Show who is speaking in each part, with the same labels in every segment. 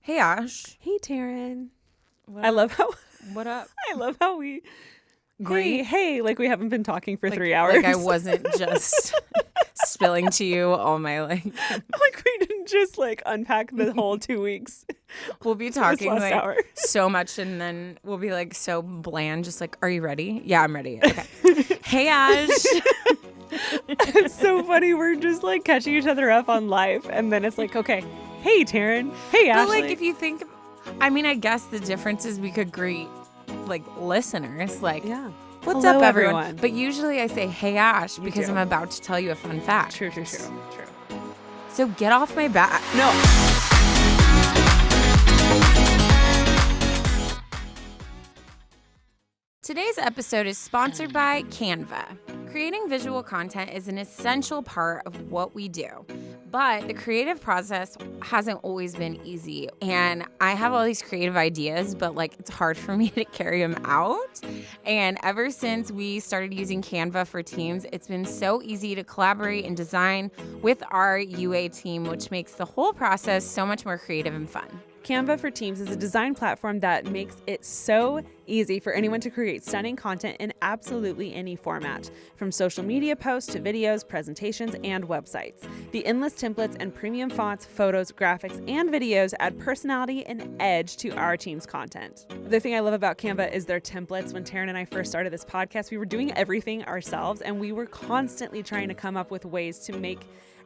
Speaker 1: Hey, Ash.
Speaker 2: Hey, Taryne.
Speaker 1: What
Speaker 2: I
Speaker 1: up?
Speaker 2: love how
Speaker 1: What up?
Speaker 2: I love how we
Speaker 1: Great.
Speaker 2: hey, like we haven't been talking for 3 hours.
Speaker 1: Like I wasn't just spilling to you all my
Speaker 2: like we didn't just like unpack the whole 2 weeks.
Speaker 1: We'll be
Speaker 2: this
Speaker 1: talking
Speaker 2: last
Speaker 1: like
Speaker 2: hour.
Speaker 1: so much, and then we'll be like so bland. Just like, are you ready? Yeah, I'm ready. Okay. Hey, Ash.
Speaker 2: It's so funny. We're just like catching each other up on life, and then it's like, okay, hey, Taryne. Hey,
Speaker 1: But
Speaker 2: Ashley.
Speaker 1: like, if you think, I mean, I guess the difference is we could greet like listeners, like,
Speaker 2: yeah.
Speaker 1: what's
Speaker 2: Hello,
Speaker 1: up, everyone?
Speaker 2: everyone?
Speaker 1: But usually I say, hey, Ash,
Speaker 2: You
Speaker 1: because
Speaker 2: do.
Speaker 1: I'm about to tell you a fun fact.
Speaker 2: True.
Speaker 1: So get off my back.
Speaker 2: No.
Speaker 1: Today's episode is sponsored by Canva. Creating visual content is an essential part of what we do, but the creative process hasn't always been easy. And I have all these creative ideas, but like it's hard for me to carry them out. And ever since we started using Canva for teams, it's been so easy to collaborate and design with our UA team, which makes the whole process so much more creative and fun.
Speaker 2: Canva for Teams is a design platform that makes it so easy for anyone to create stunning content in absolutely any format, from social media posts to videos, presentations, and websites. The endless templates and premium fonts, photos, graphics, and videos add personality and edge to our team's content. The thing I love about Canva is their templates. When Taryne and I first started this podcast, we were doing everything ourselves, and we were constantly trying to come up with ways to make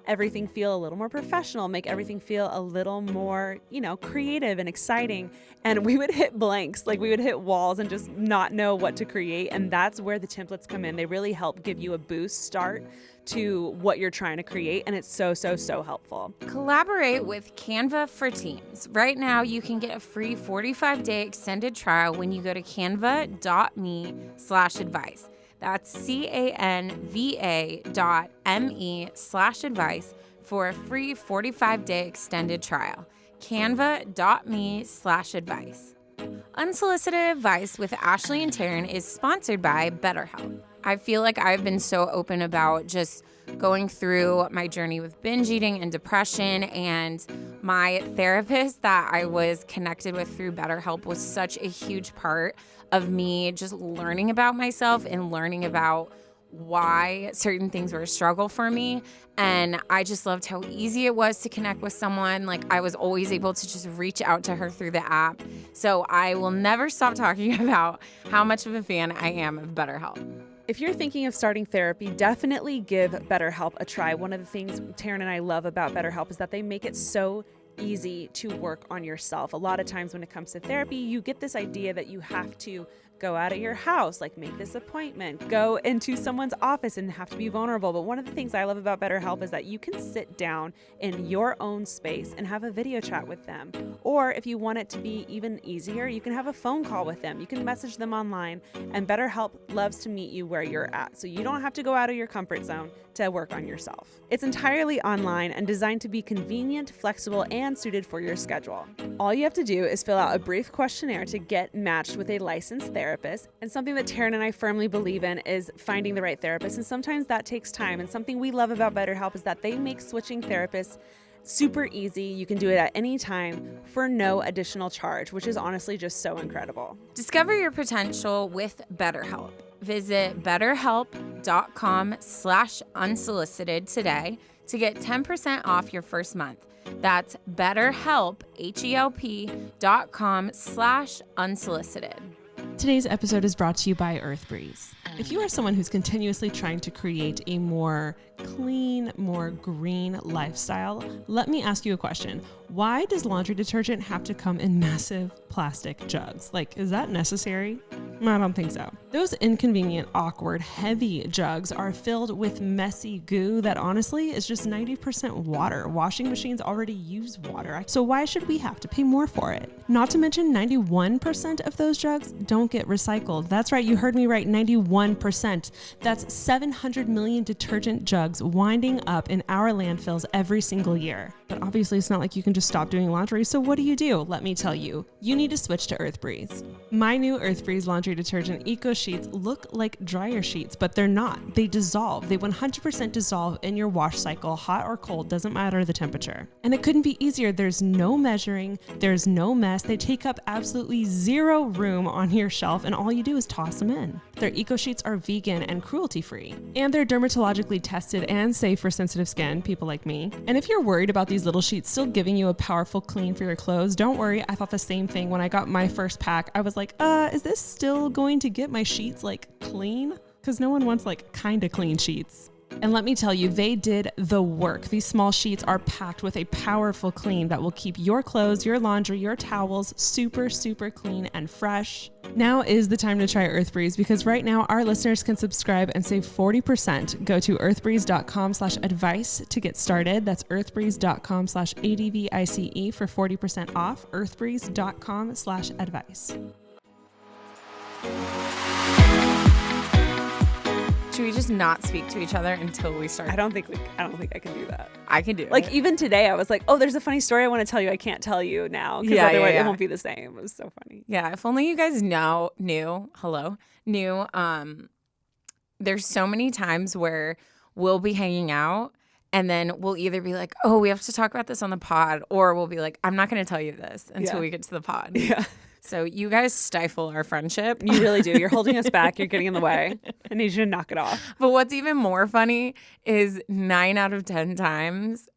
Speaker 2: everything feel a little more professional, make everything feel a little more, creative and exciting. And we would hit blanks, like we would hit walls and just not know what to create. And that's where the templates come in. They really help give you a boost start to what you're trying to create. And it's so helpful.
Speaker 1: Collaborate with Canva for Teams. Right now, you can get a free 45-day extended trial when you go to canva.me/advice. That's canva.me/advice for a free 45-day extended trial. Canva.me/advice. Unsolicited Advice with Ashley and Taryne is sponsored by BetterHelp. I feel like I've been so open about just going through my journey with binge eating and depression, and my therapist that I was connected with through BetterHelp was such a huge part of me just learning about myself and learning about why certain things were a struggle for me. And I just loved how easy it was to connect with someone. Like I was always able to just reach out to her through the app. So I will never stop talking about how much of a fan I am of BetterHelp.
Speaker 2: If you're thinking of starting therapy, definitely give BetterHelp a try. One of the things Taryne and I love about BetterHelp is that they make it so easy to work on yourself. A lot of times when it comes to therapy, you get this idea that you have to go out of your house, like make this appointment, go into someone's office and have to be vulnerable. But one of the things I love about BetterHelp is that you can sit down in your own space and have a video chat with them. Or if you want it to be even easier, you can have a phone call with them. You can message them online, and BetterHelp loves to meet you where you're at. So you don't have to go out of your comfort zone to work on yourself. It's entirely online and designed to be convenient, flexible, and suited for your schedule. All you have to do is fill out a brief questionnaire to get matched with a licensed therapist. And something that Taryne and I firmly believe in is finding the right therapist. And sometimes that takes time. And something we love about BetterHelp is that they make switching therapists super easy. You can do it at any time for no additional charge, which is honestly just so incredible.
Speaker 1: Discover your potential with BetterHelp. Visit betterhelp.com/unsolicited today to get 10% off your first month. That's BetterHelp, HELP.com/unsolicited.
Speaker 3: Today's episode is brought to you by Earth Breeze. If you are someone who's continuously trying to create a more clean, more green lifestyle, let me ask you a question. Why does laundry detergent have to come in massive plastic jugs? Like, is that necessary? I don't think so. Those inconvenient, awkward, heavy jugs are filled with messy goo that honestly is just 90% water. Washing machines already use water, so why should we have to pay more for it? Not to mention 91% of those jugs don't get recycled. That's right, you heard me right, 91%. That's 700 million detergent jugs winding up in our landfills every single year. But obviously it's not like you can just stop doing laundry. So what do? Let me tell you, you need to switch to Earth Breeze. My new Earth Breeze laundry detergent eco sheets look like dryer sheets, but they're not. They dissolve. They 100% dissolve in your wash cycle, hot or cold, doesn't matter the temperature. And it couldn't be easier. There's no measuring, there's no mess. They take up absolutely zero room on your shelf, and all you do is toss them in. Their eco sheets are vegan and cruelty-free, and they're dermatologically tested and safe for sensitive skin, people like me. And if you're worried about these little sheets still giving you a powerful clean for your clothes, don't worry. I thought the same thing when I got my first pack. I was like, is this still going to get my sheets like clean? Because no one wants like kind of clean sheets. And let me tell you, they did the work. These small sheets are packed with a powerful clean that will keep your clothes, your laundry, your towels super, super clean and fresh. Now is the time to try Earth Breeze, because right now our listeners can subscribe and save 40%. Go to earthbreeze.com/advice to get started. That's earthbreeze.com/ADVICE for 40% off. earthbreeze.com/advice.
Speaker 1: Should we just not speak to each other until we start?
Speaker 2: I don't think I can do that.
Speaker 1: I can do
Speaker 2: Like
Speaker 1: it.
Speaker 2: even today, I was like, "Oh, there's a funny story I want to tell you. I can't tell you now because otherwise it won't be the same." It was so funny.
Speaker 1: Yeah, if only you guys knew. There's so many times where we'll be hanging out and then we'll either be like, "Oh, we have to talk about this on the pod," or we'll be like, "I'm not going to tell you this until we get to the pod."
Speaker 2: Yeah.
Speaker 1: So you guys stifle our friendship.
Speaker 2: You really do. You're holding us back. You're getting in the way. I need you to knock it off.
Speaker 1: But what's even more funny is 9 out of 10 times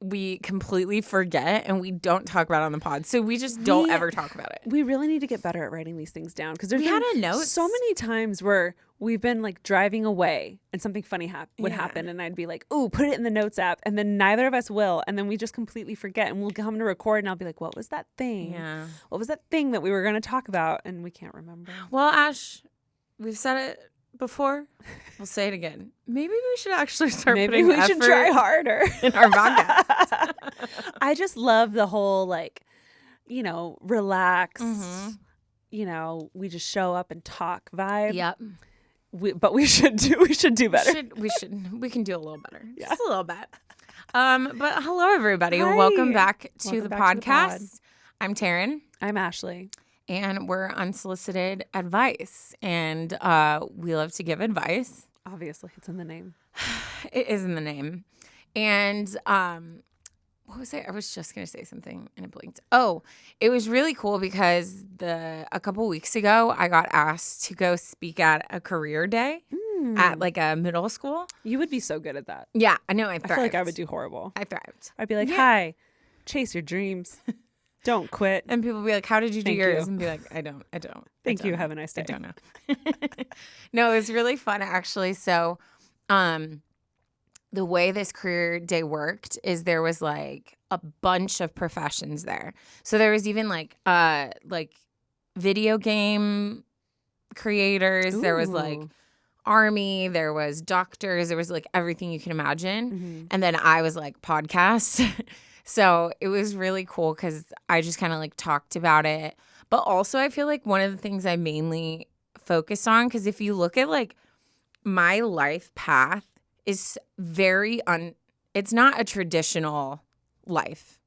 Speaker 1: we completely forget and we don't talk about it on the pod. So we just don't ever talk about it.
Speaker 2: We really need to get better at writing these things down, because there's
Speaker 1: We had a note.
Speaker 2: so many times where we've been like driving away and something funny would happen, and I'd be like, "Ooh, put it in the notes app," and then neither of us will, and then we just completely forget, and we'll come to record, and I'll be like, "What was that thing?
Speaker 1: Yeah.
Speaker 2: What was that thing that we were going to talk about?" And we can't remember.
Speaker 1: Well, Ash, we've said it before. We'll say it again. Maybe we should actually start putting
Speaker 2: we should try
Speaker 1: effort
Speaker 2: harder
Speaker 1: in our podcast.
Speaker 2: I just love the whole relax.
Speaker 1: Mm-hmm.
Speaker 2: We just show up and talk vibe.
Speaker 1: Yep.
Speaker 2: But we should do better.
Speaker 1: We can do a little better.
Speaker 2: Yeah.
Speaker 1: Just a little bit. But hello, everybody.
Speaker 2: Hi.
Speaker 1: Welcome back to
Speaker 2: Welcome
Speaker 1: the
Speaker 2: back to the pod.
Speaker 1: podcast. I'm Taryne.
Speaker 2: I'm Ashley.
Speaker 1: And we're Unsolicited Advice. And we love to give advice.
Speaker 2: Obviously, it's in the name.
Speaker 1: It is in the name. And what was it? I was just going to say something and it blinked. Oh, it was really cool because a couple weeks ago, I got asked to go speak at a career day at like a middle school.
Speaker 2: You would be so good at that.
Speaker 1: Yeah, I know. I thrived.
Speaker 2: I feel like I would do horrible.
Speaker 1: I thrived.
Speaker 2: I'd be like, "Hi, chase your dreams. Don't quit."
Speaker 1: And people be like, "How did you do
Speaker 2: Thank
Speaker 1: yours?"
Speaker 2: you.
Speaker 1: And be like, "I don't.
Speaker 2: Thank you. Have a nice day.
Speaker 1: I don't know." No, it was really fun actually. So, the way this career day worked is there was like a bunch of professions there. So there was even like video game creators. Ooh. There was like army. There was doctors. There was like everything you can imagine. Mm-hmm. And then I was like podcast. So it was really cool because I just kind of like talked about it. But also I feel like one of the things I mainly focused on, because if you look at like my life path is very it's not a traditional life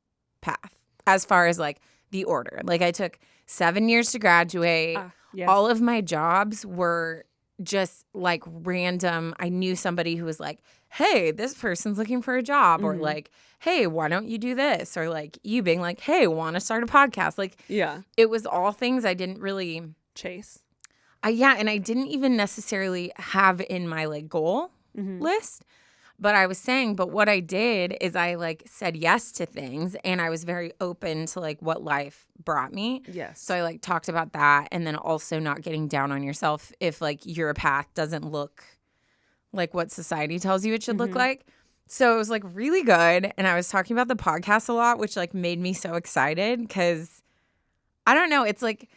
Speaker 1: path as far as like the order. Like I took 7 years to graduate.
Speaker 2: Yes.
Speaker 1: All of my jobs were just like random. I knew somebody who was like, "Hey, this person's looking for a job," or like, "Hey, why don't you do this?" Or like you being like, "Hey, want to start a podcast?" Like,
Speaker 2: yeah,
Speaker 1: it was all things I didn't really
Speaker 2: chase.
Speaker 1: And I didn't even necessarily have in my like goal list. But I was saying, but what I did is I like said yes to things, and I was very open to like what life brought me.
Speaker 2: Yes.
Speaker 1: So I like talked about that, and then also not getting down on yourself if like your path doesn't look like what society tells you it should look like. So it was like really good. And I was talking about the podcast a lot, which like made me so excited because I don't know. It's like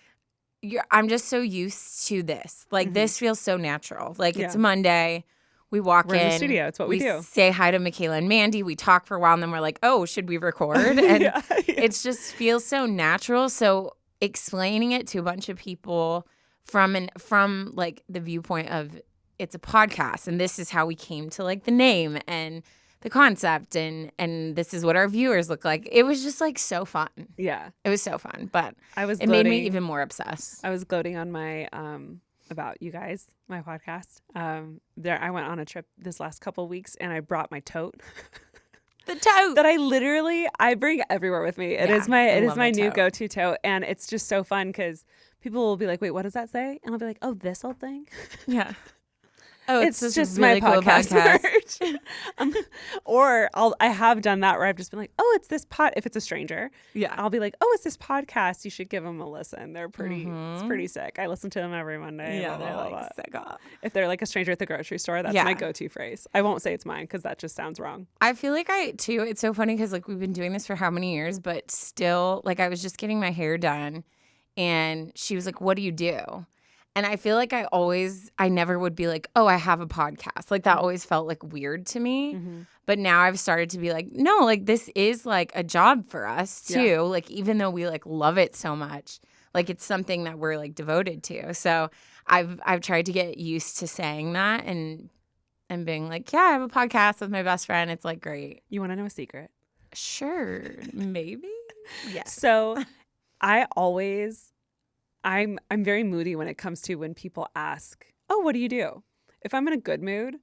Speaker 1: I'm just so used to this. Like this feels so natural. Like it's Monday. We walk
Speaker 2: in the studio. It's what we do.
Speaker 1: Say hi to Michaela and Mandy. We talk for a while, and then we're like, "Oh, should we record?" And it just feels so natural. So explaining it to a bunch of people from like the viewpoint of it's a podcast, and this is how we came to like the name, and the concept and this is what our viewers look like. It was just like so fun.
Speaker 2: Yeah.
Speaker 1: It was so fun, but
Speaker 2: it
Speaker 1: made me even more obsessed.
Speaker 2: I was gloating on my about you guys, my podcast. I went on a trip this last couple of weeks and I brought my tote.
Speaker 1: The tote
Speaker 2: that I bring everywhere with me. It is my new go-to tote, and it's just so fun because people will be like, "Wait, what does that say?" And I'll be like, "Oh, this old thing."
Speaker 1: Yeah. Oh,
Speaker 2: it's just
Speaker 1: really
Speaker 2: my
Speaker 1: cool
Speaker 2: podcast. Or I have done that where I've just been like, "Oh, it's this if it's a stranger,
Speaker 1: Yeah.
Speaker 2: I'll be like, "Oh, it's this podcast. You should give them a listen. They're pretty. It's pretty sick. I listen to them every Monday."
Speaker 1: Yeah,
Speaker 2: blah,
Speaker 1: they're
Speaker 2: blah,
Speaker 1: like
Speaker 2: blah.
Speaker 1: sick off.
Speaker 2: If they're like a stranger at the grocery store, that's my go-to phrase. I won't say it's mine because that just sounds wrong.
Speaker 1: I feel like it's so funny because like we've been doing this for how many years, but still, like I was just getting my hair done and she was like, "What do you do?" And I feel like I never would be like, "Oh, I have a podcast." Like that always felt like weird to me.
Speaker 2: Mm-hmm.
Speaker 1: But now I've started to be like, no, like this is like a job for us too.
Speaker 2: Yeah.
Speaker 1: Like even though we like love it so much, like it's something that we're like devoted to. So I've tried to get used to saying that and being like, yeah, I have a podcast with my best friend. It's like great.
Speaker 2: You want to know a secret?
Speaker 1: Sure, maybe. Yes.
Speaker 2: So I'm very moody when it comes to when people ask, "Oh, what do you do?" If I'm in a good mood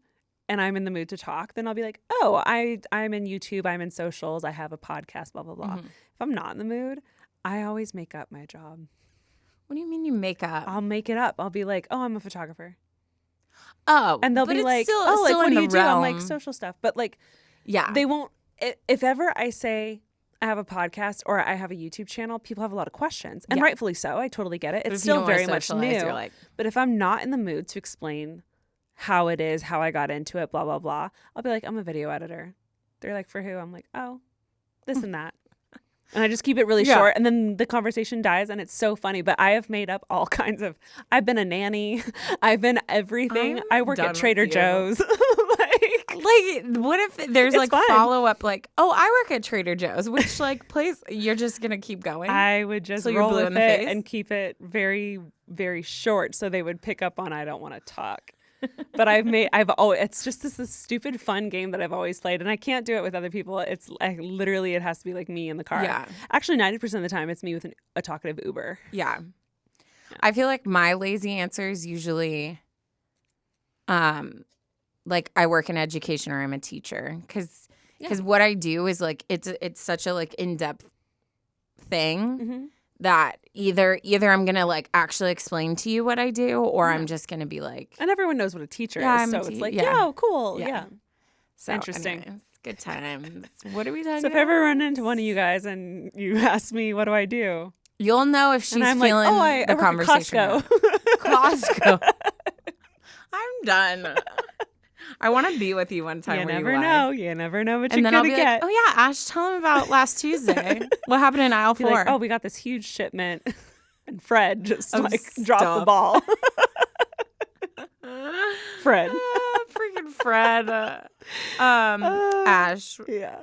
Speaker 2: and I'm in the mood to talk, then I'll be like, "Oh, I'm in YouTube, I'm in socials, I have a podcast, blah blah blah."
Speaker 1: Mm-hmm.
Speaker 2: If I'm not in the mood, I always make up my job.
Speaker 1: What do you mean you make up?
Speaker 2: I'll make it up. I'll be like, "Oh, I'm a photographer."
Speaker 1: Oh,
Speaker 2: And they'll
Speaker 1: but
Speaker 2: be
Speaker 1: it's
Speaker 2: like,
Speaker 1: still,
Speaker 2: "Oh, like
Speaker 1: still
Speaker 2: what
Speaker 1: in
Speaker 2: do
Speaker 1: the
Speaker 2: you do?" I'm like,
Speaker 1: realm.
Speaker 2: "Social stuff." But like
Speaker 1: Yeah.
Speaker 2: they won't if ever I say I have a podcast or I have a YouTube channel, people have a lot of questions. And rightfully so. I totally get it.
Speaker 1: But
Speaker 2: It's
Speaker 1: if you
Speaker 2: still
Speaker 1: don't wanna
Speaker 2: very much
Speaker 1: socialize,
Speaker 2: new.
Speaker 1: you're like,
Speaker 2: But if I'm not in the mood to explain how it is, how I got into it, blah, blah, blah, I'll be like, "I'm a video editor." They're like, "For who?" I'm like, "Oh, this and that." And I just keep it really short. And then the conversation dies and it's so funny. But I have made up all kinds of, I've been a nanny. I've been everything. I work at Trader Joe's.
Speaker 1: Like, what if there's
Speaker 2: It's
Speaker 1: like
Speaker 2: fun.
Speaker 1: follow up, like, "Oh, I work at Trader Joe's," which like place you're just gonna keep going?
Speaker 2: I would just
Speaker 1: So you're
Speaker 2: roll
Speaker 1: blue
Speaker 2: with
Speaker 1: in the
Speaker 2: it
Speaker 1: face?
Speaker 2: and keep it very, very short so they would pick up on I don't want to talk. But it's just this stupid fun game that I've always played, and I can't do it with other people. It has to be like me in the car.
Speaker 1: Yeah.
Speaker 2: Actually, 90% of the time it's me with a talkative Uber.
Speaker 1: Yeah. I feel like my lazy answer is usually, like I work in education or I'm a teacher, because what I do is like it's such a like in-depth thing.
Speaker 2: Mm-hmm.
Speaker 1: That either I'm gonna like actually explain to you what I do, or I'm just gonna be like,
Speaker 2: And everyone knows what a teacher
Speaker 1: Yeah,
Speaker 2: is,
Speaker 1: I'm a
Speaker 2: so it's
Speaker 1: te-
Speaker 2: like,
Speaker 1: yeah.
Speaker 2: yeah, cool,
Speaker 1: Yeah.
Speaker 2: yeah.
Speaker 1: so,
Speaker 2: Interesting.
Speaker 1: anyways, good times. What are we talking
Speaker 2: So if
Speaker 1: about?
Speaker 2: I ever run into one of you guys and you ask me, "What do I do?"
Speaker 1: You'll know if she's
Speaker 2: and I'm
Speaker 1: feeling
Speaker 2: like, "Oh, I
Speaker 1: the
Speaker 2: work at
Speaker 1: conversation.
Speaker 2: Costco."
Speaker 1: Costco. I'm done. I want to be with you one time.
Speaker 2: You
Speaker 1: where
Speaker 2: never
Speaker 1: you lie.
Speaker 2: know. You never know what
Speaker 1: And
Speaker 2: you're
Speaker 1: then I'll
Speaker 2: gonna
Speaker 1: be
Speaker 2: get.
Speaker 1: like, "Oh yeah, Ash, tell him about last Tuesday. What happened in aisle
Speaker 2: Be
Speaker 1: 4?
Speaker 2: like, "Oh, we got this huge shipment," and Fred just
Speaker 1: Of
Speaker 2: like dropped the
Speaker 1: stuff.
Speaker 2: ball. Fred.
Speaker 1: Freaking Fred. Ash,
Speaker 2: Yeah.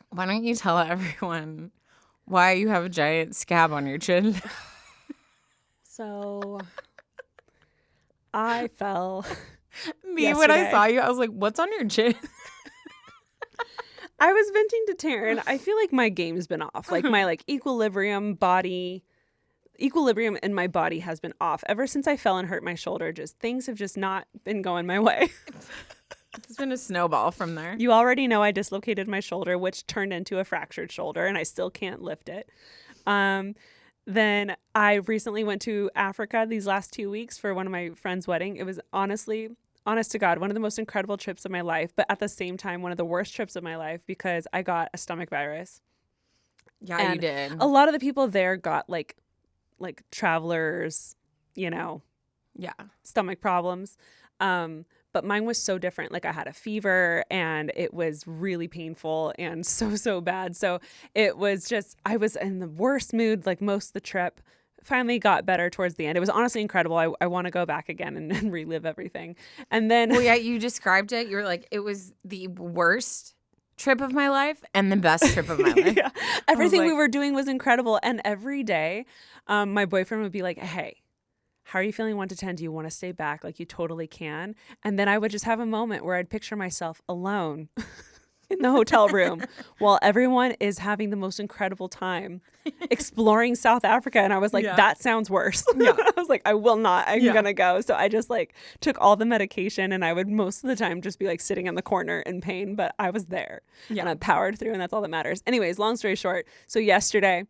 Speaker 1: why don't you tell everyone why you have a giant scab on your chin?
Speaker 2: So I fell.
Speaker 1: Me, when I
Speaker 2: Yesterday.
Speaker 1: saw you, I was like, "What's on your chin?"
Speaker 2: I was venting to Taryne. I feel like my game's been off. Like my equilibrium in my body has been off ever since I fell and hurt my shoulder. Just things have just not been going my way.
Speaker 1: It's been a snowball from there.
Speaker 2: You already know I dislocated my shoulder, which turned into a fractured shoulder, and I still can't lift it. Then I recently went to Africa these last 2 weeks for one of my friend's wedding. It was honest to God, one of the most incredible trips of my life, but at the same time, one of the worst trips of my life because I got a stomach virus.
Speaker 1: Yeah,
Speaker 2: And
Speaker 1: you did.
Speaker 2: A lot of the people there got like travelers,
Speaker 1: Yeah.
Speaker 2: stomach problems. But mine was so different. Like I had a fever and it was really painful and so bad. So it was just, I was in the worst mood like most of the trip. Finally got better towards the end. It was honestly incredible. I want to go back again and relive everything. And then
Speaker 1: Well, yeah, you described it. You were like, it was the worst trip of my life and the best trip of my life.
Speaker 2: yeah, everything we
Speaker 1: like-
Speaker 2: were doing was incredible. And every day, my boyfriend would be like, "Hey, how are you feeling 1 to 10? Do you want to stay back? Like you totally can." And then I would just have a moment where I'd picture myself alone in the hotel room while everyone is having the most incredible time exploring South Africa. And I was like, that sounds worse.
Speaker 3: Yeah.
Speaker 2: I was like, I will not. I'm going to go. So I just like took all the medication, and I would most of the time just be like sitting in the corner in pain, but I was there and I powered through, and that's all that matters. Anyways, long story short. So yesterday,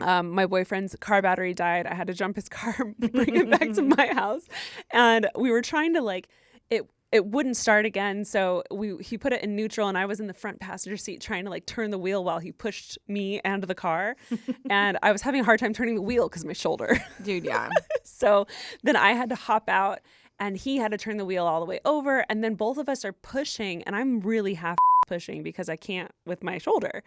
Speaker 2: my boyfriend's car battery died. I had to jump his car, bring it back to my house. And we were trying to like, it wouldn't start again. So he put it in neutral, and I was in the front passenger seat trying to like turn the wheel while he pushed me and the car. And I was having a hard time turning the wheel because of my shoulder.
Speaker 1: Dude, yeah.
Speaker 2: So then I had to hop out, and he had to turn the wheel all the way over. And then both of us are pushing, and I'm really half pushing because I can't with my shoulder.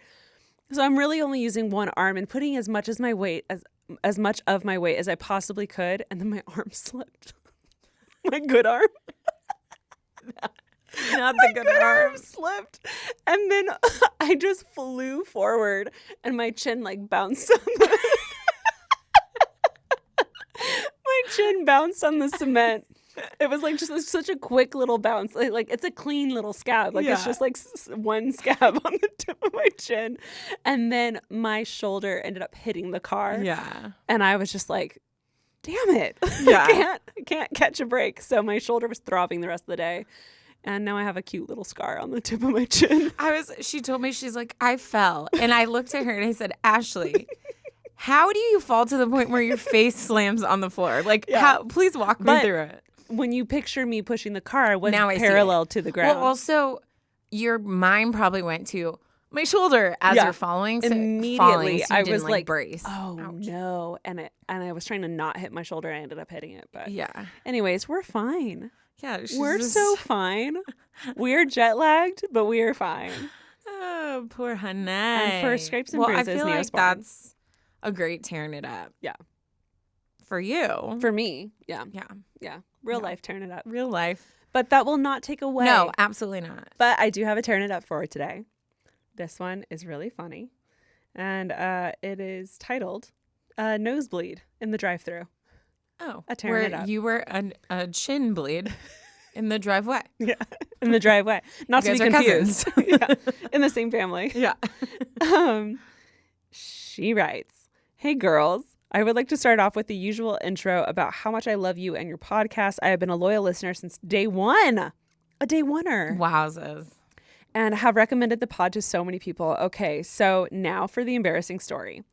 Speaker 2: So I'm really only using one arm and putting as much of my weight as I possibly could. And then my arm slipped. My good arm.
Speaker 1: Not the good arm.
Speaker 2: Slipped. And then I just flew forward, and my chin like bounced on the my chin bounced on the cement. It was like just such a quick little bounce. Like it's a clean little scab. Like it's just like one scab on the tip of my chin. And then my shoulder ended up hitting the car.
Speaker 1: Yeah.
Speaker 2: And I was just like, damn it.
Speaker 1: Yeah.
Speaker 2: I can't catch a break. So my shoulder was throbbing the rest of the day. And now I have a cute little scar on the tip of my chin.
Speaker 1: She told me, she's like, I fell. And I looked at her and I said, Ashley, how do you fall to the point where your face slams on the floor? Like, please walk me through it.
Speaker 2: When you picture me pushing the car, I wasn't
Speaker 1: Now I
Speaker 2: parallel to the ground.
Speaker 1: Well, also, your mind probably went to my shoulder as you're following. So
Speaker 2: immediately,
Speaker 1: so you
Speaker 2: I
Speaker 1: didn't,
Speaker 2: was like,
Speaker 1: brace.
Speaker 2: Oh,
Speaker 1: ouch.
Speaker 2: No. And I was trying to not hit my shoulder. I ended up hitting it. But
Speaker 1: yeah.
Speaker 2: Anyways, we're fine.
Speaker 1: Yeah.
Speaker 2: We're so fine. We're jet lagged, but we are fine.
Speaker 1: Oh, poor honey.
Speaker 2: And for scrapes and bruises,
Speaker 1: I feel like
Speaker 2: Neosporin.
Speaker 1: that's a great tearing it up.
Speaker 2: Yeah.
Speaker 1: For you.
Speaker 2: For me. Yeah.
Speaker 1: Yeah.
Speaker 2: Yeah. Real life tearing it up.
Speaker 1: Real life.
Speaker 2: But that will not take away.
Speaker 1: No, absolutely not.
Speaker 2: But I do have a tearing it up for today. This one is really funny. And it is titled Nosebleed in the Drive-Thru.
Speaker 1: Oh.
Speaker 2: A tearing it up.
Speaker 1: You were a chin bleed in the driveway.
Speaker 2: Yeah. In the driveway. Not to
Speaker 1: You
Speaker 2: be
Speaker 1: guys are
Speaker 2: confused. Yeah. In the same family.
Speaker 1: Yeah.
Speaker 2: She writes, "Hey girls, I would like to start off with the usual intro about how much I love you and your podcast. I have been a loyal listener since day one. A day oneer.
Speaker 1: Wowzers.
Speaker 2: And have recommended the pod to so many people. Okay, so now for the embarrassing story.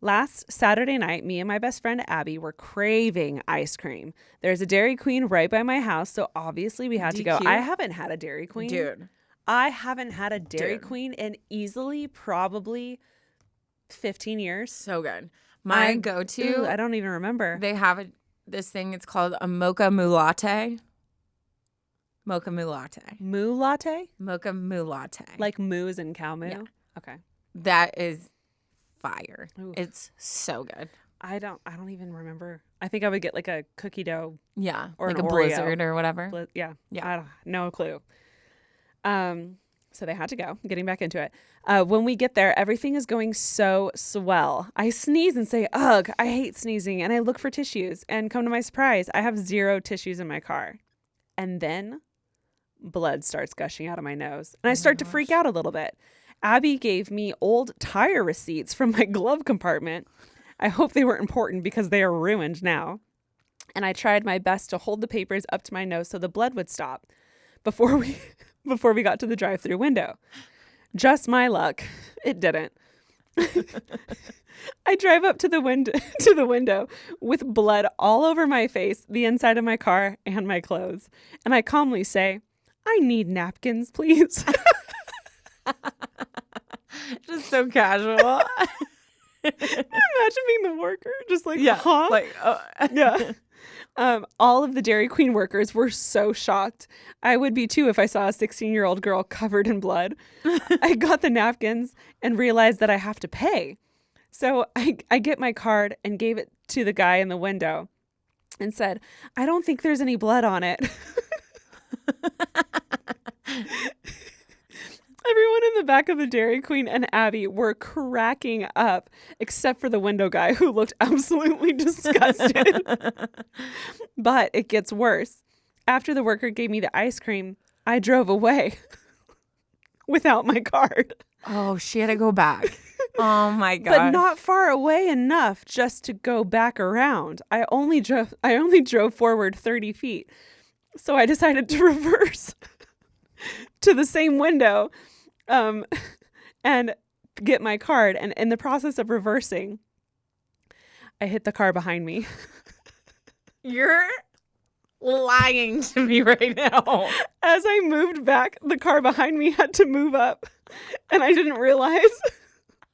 Speaker 2: Last Saturday night, me and my best friend Abby were craving ice cream. There's a Dairy Queen right by my house, so obviously we had to go.
Speaker 1: DQ?
Speaker 2: I haven't had a Dairy Queen.
Speaker 1: Dude.
Speaker 2: I haven't had a Dairy Queen in easily probably 15 years.
Speaker 1: So good. My go-to,
Speaker 2: I don't even remember.
Speaker 1: they have this thing, it's called a mocha mulatte. Mocha mulatte.
Speaker 2: Moo latte?
Speaker 1: Mocha mulatte.
Speaker 2: Like moos and cow moo?
Speaker 1: Yeah.
Speaker 2: Okay.
Speaker 1: That is fire.
Speaker 2: Oof.
Speaker 1: It's so good.
Speaker 2: I don't even remember. I think I would get like a cookie dough.
Speaker 1: Yeah.
Speaker 2: Or
Speaker 1: like
Speaker 2: an
Speaker 1: a
Speaker 2: Oreo.
Speaker 1: blizzard or whatever.
Speaker 2: Yeah.
Speaker 1: Yeah.
Speaker 2: No clue. So they had to go. Getting back into it. When we get there, everything is going so swell. I sneeze and say, ugh, I hate sneezing. And I look for tissues. And come to my surprise, I have 0 tissues in my car. And then blood starts gushing out of my nose. And I start to freak out a little bit. Abby gave me old tire receipts from my glove compartment. I hope they were important because they are ruined now. And I tried my best to hold the papers up to my nose so the blood would stop before we got to the drive-thru window. Just my luck. It didn't. I drive up to the window with blood all over my face, the inside of my car, and my clothes. And I calmly say, I need napkins, please.
Speaker 1: Just so casual.
Speaker 2: Imagine being the worker, just like,
Speaker 1: Yeah.
Speaker 2: huh?
Speaker 1: Like,
Speaker 2: Yeah. All of the Dairy Queen workers were so shocked. I would be too if I saw a 16-year-old girl covered in blood. I got the napkins and realized that I have to pay. So I get my card and gave it to the guy in the window and said, I don't think there's any blood on it. Everyone in the back of the Dairy Queen and Abby were cracking up, except for the window guy who looked absolutely disgusted. But it gets worse. After the worker gave me the ice cream, I drove away. without my card.
Speaker 1: Oh, she had to go back. Oh my god.
Speaker 2: But not far away enough just to go back around. I only drove forward 30 feet. So I decided to reverse to the same window and get my card. And in the process of reversing, I hit the car behind me.
Speaker 1: You're lying to me right now.
Speaker 2: As I moved back, the car behind me had to move up. And I didn't realize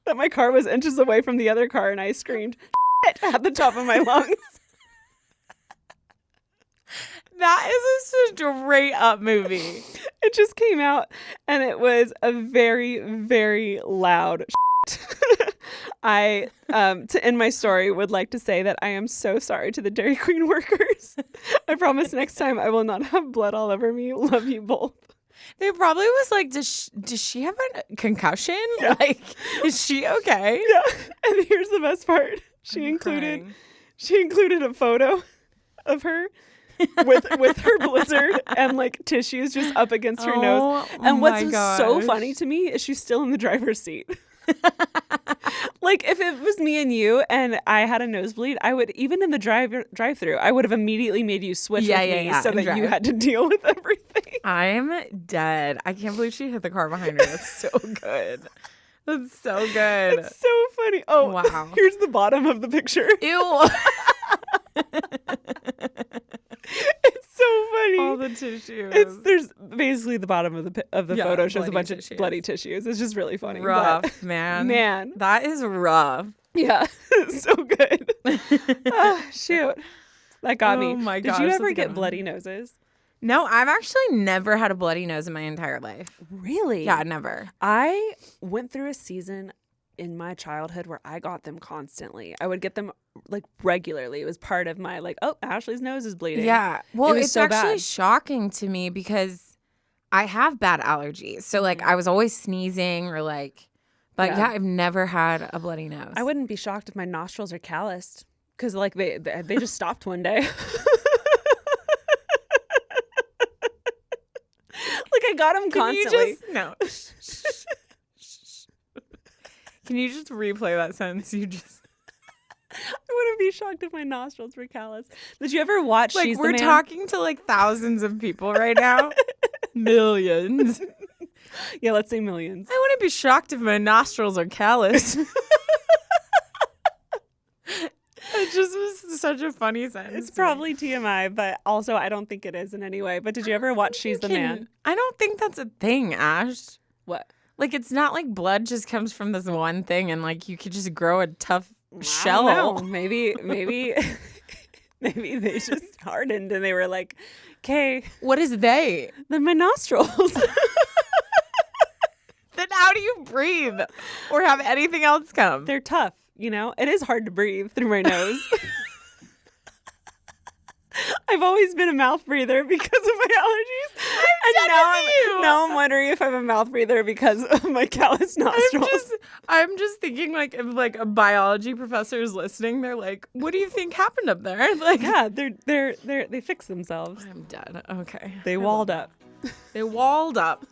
Speaker 2: that my car was inches away from the other car. And I screamed at the top of my lungs.
Speaker 1: That is a straight up movie.
Speaker 2: It just came out and it was a very, very loud I, to end my story, would like to say that I am so sorry to the Dairy Queen workers. I promise next time I will not have blood all over me. Love you both.
Speaker 1: They probably was like, does she have a concussion?
Speaker 2: Yeah.
Speaker 1: Like, is she okay?
Speaker 2: Yeah. And here's the best part. She included a photo of her with her blizzard and like tissues just up against her nose. And what's so funny to me is she's still in the driver's seat. Like if it was me and you and I had a nosebleed, I would, even in the drive-through, I would have immediately made you switch with me so that you had to deal with everything.
Speaker 1: I'm dead. I can't believe she hit the car behind her. That's so good. That's so good.
Speaker 2: It's so funny. Oh,
Speaker 1: wow.
Speaker 2: Here's the bottom of the picture.
Speaker 1: Ew.
Speaker 2: It's so funny.
Speaker 1: All the tissues.
Speaker 2: There's basically the bottom of the photo shows a bunch
Speaker 1: tissues.
Speaker 2: of bloody tissues. It's just really funny.
Speaker 1: Rough, man.
Speaker 2: Man.
Speaker 1: That is rough.
Speaker 2: Yeah. So good. Oh, shoot. That got me.
Speaker 1: Oh my gosh.
Speaker 2: Did you ever get bloody noses?
Speaker 1: No, I've actually never had a bloody nose in my entire life.
Speaker 2: Really?
Speaker 1: Yeah, never.
Speaker 2: I went through a season in my childhood where I got them constantly. I would get them like regularly. It was part of my like, oh, Ashley's nose is bleeding.
Speaker 1: Yeah. Well, it's
Speaker 2: so
Speaker 1: actually
Speaker 2: bad.
Speaker 1: shocking to me because I have bad allergies. So like I was always sneezing or like, but yeah, I've never had a bloody nose.
Speaker 2: I wouldn't be shocked if my nostrils are calloused because like they just stopped one day. Like I got them constantly.
Speaker 1: Can you just replay that sentence? I
Speaker 2: wouldn't be shocked if my nostrils were callous. Did you ever watch
Speaker 1: like
Speaker 2: She's the
Speaker 1: we're
Speaker 2: Man?
Speaker 1: talking to like thousands of people right now? Millions.
Speaker 2: Yeah, let's say millions.
Speaker 1: I wouldn't be shocked if my nostrils are callous. It just was such a funny sentence.
Speaker 2: It's probably TMI, but also I don't think it is in any way. But did you ever watch She's the Man?
Speaker 1: I don't think that's a thing, Ash.
Speaker 2: What?
Speaker 1: Like, it's not like blood just comes from this one thing and, like, you could just grow a tough shell.
Speaker 2: Maybe they just hardened and they were like, okay.
Speaker 1: What is they?
Speaker 2: Then my nostrils.
Speaker 1: Then how do you breathe or have anything else come?
Speaker 2: They're tough, you know? It is hard to breathe through my nose. I've always been a mouth breather because of my allergies. Now I'm wondering if I'm a mouth breather because of my callous nostrils.
Speaker 1: I'm just thinking like if like a biology professor is listening, they're like, "What do you think happened up there?" Like,
Speaker 2: yeah, they fix themselves.
Speaker 1: I'm dead. Okay.
Speaker 2: They walled up.
Speaker 1: They walled up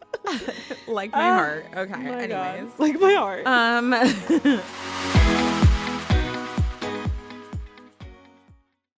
Speaker 1: like my heart. Okay.
Speaker 2: Oh my
Speaker 1: Anyways,
Speaker 2: God. Like my heart.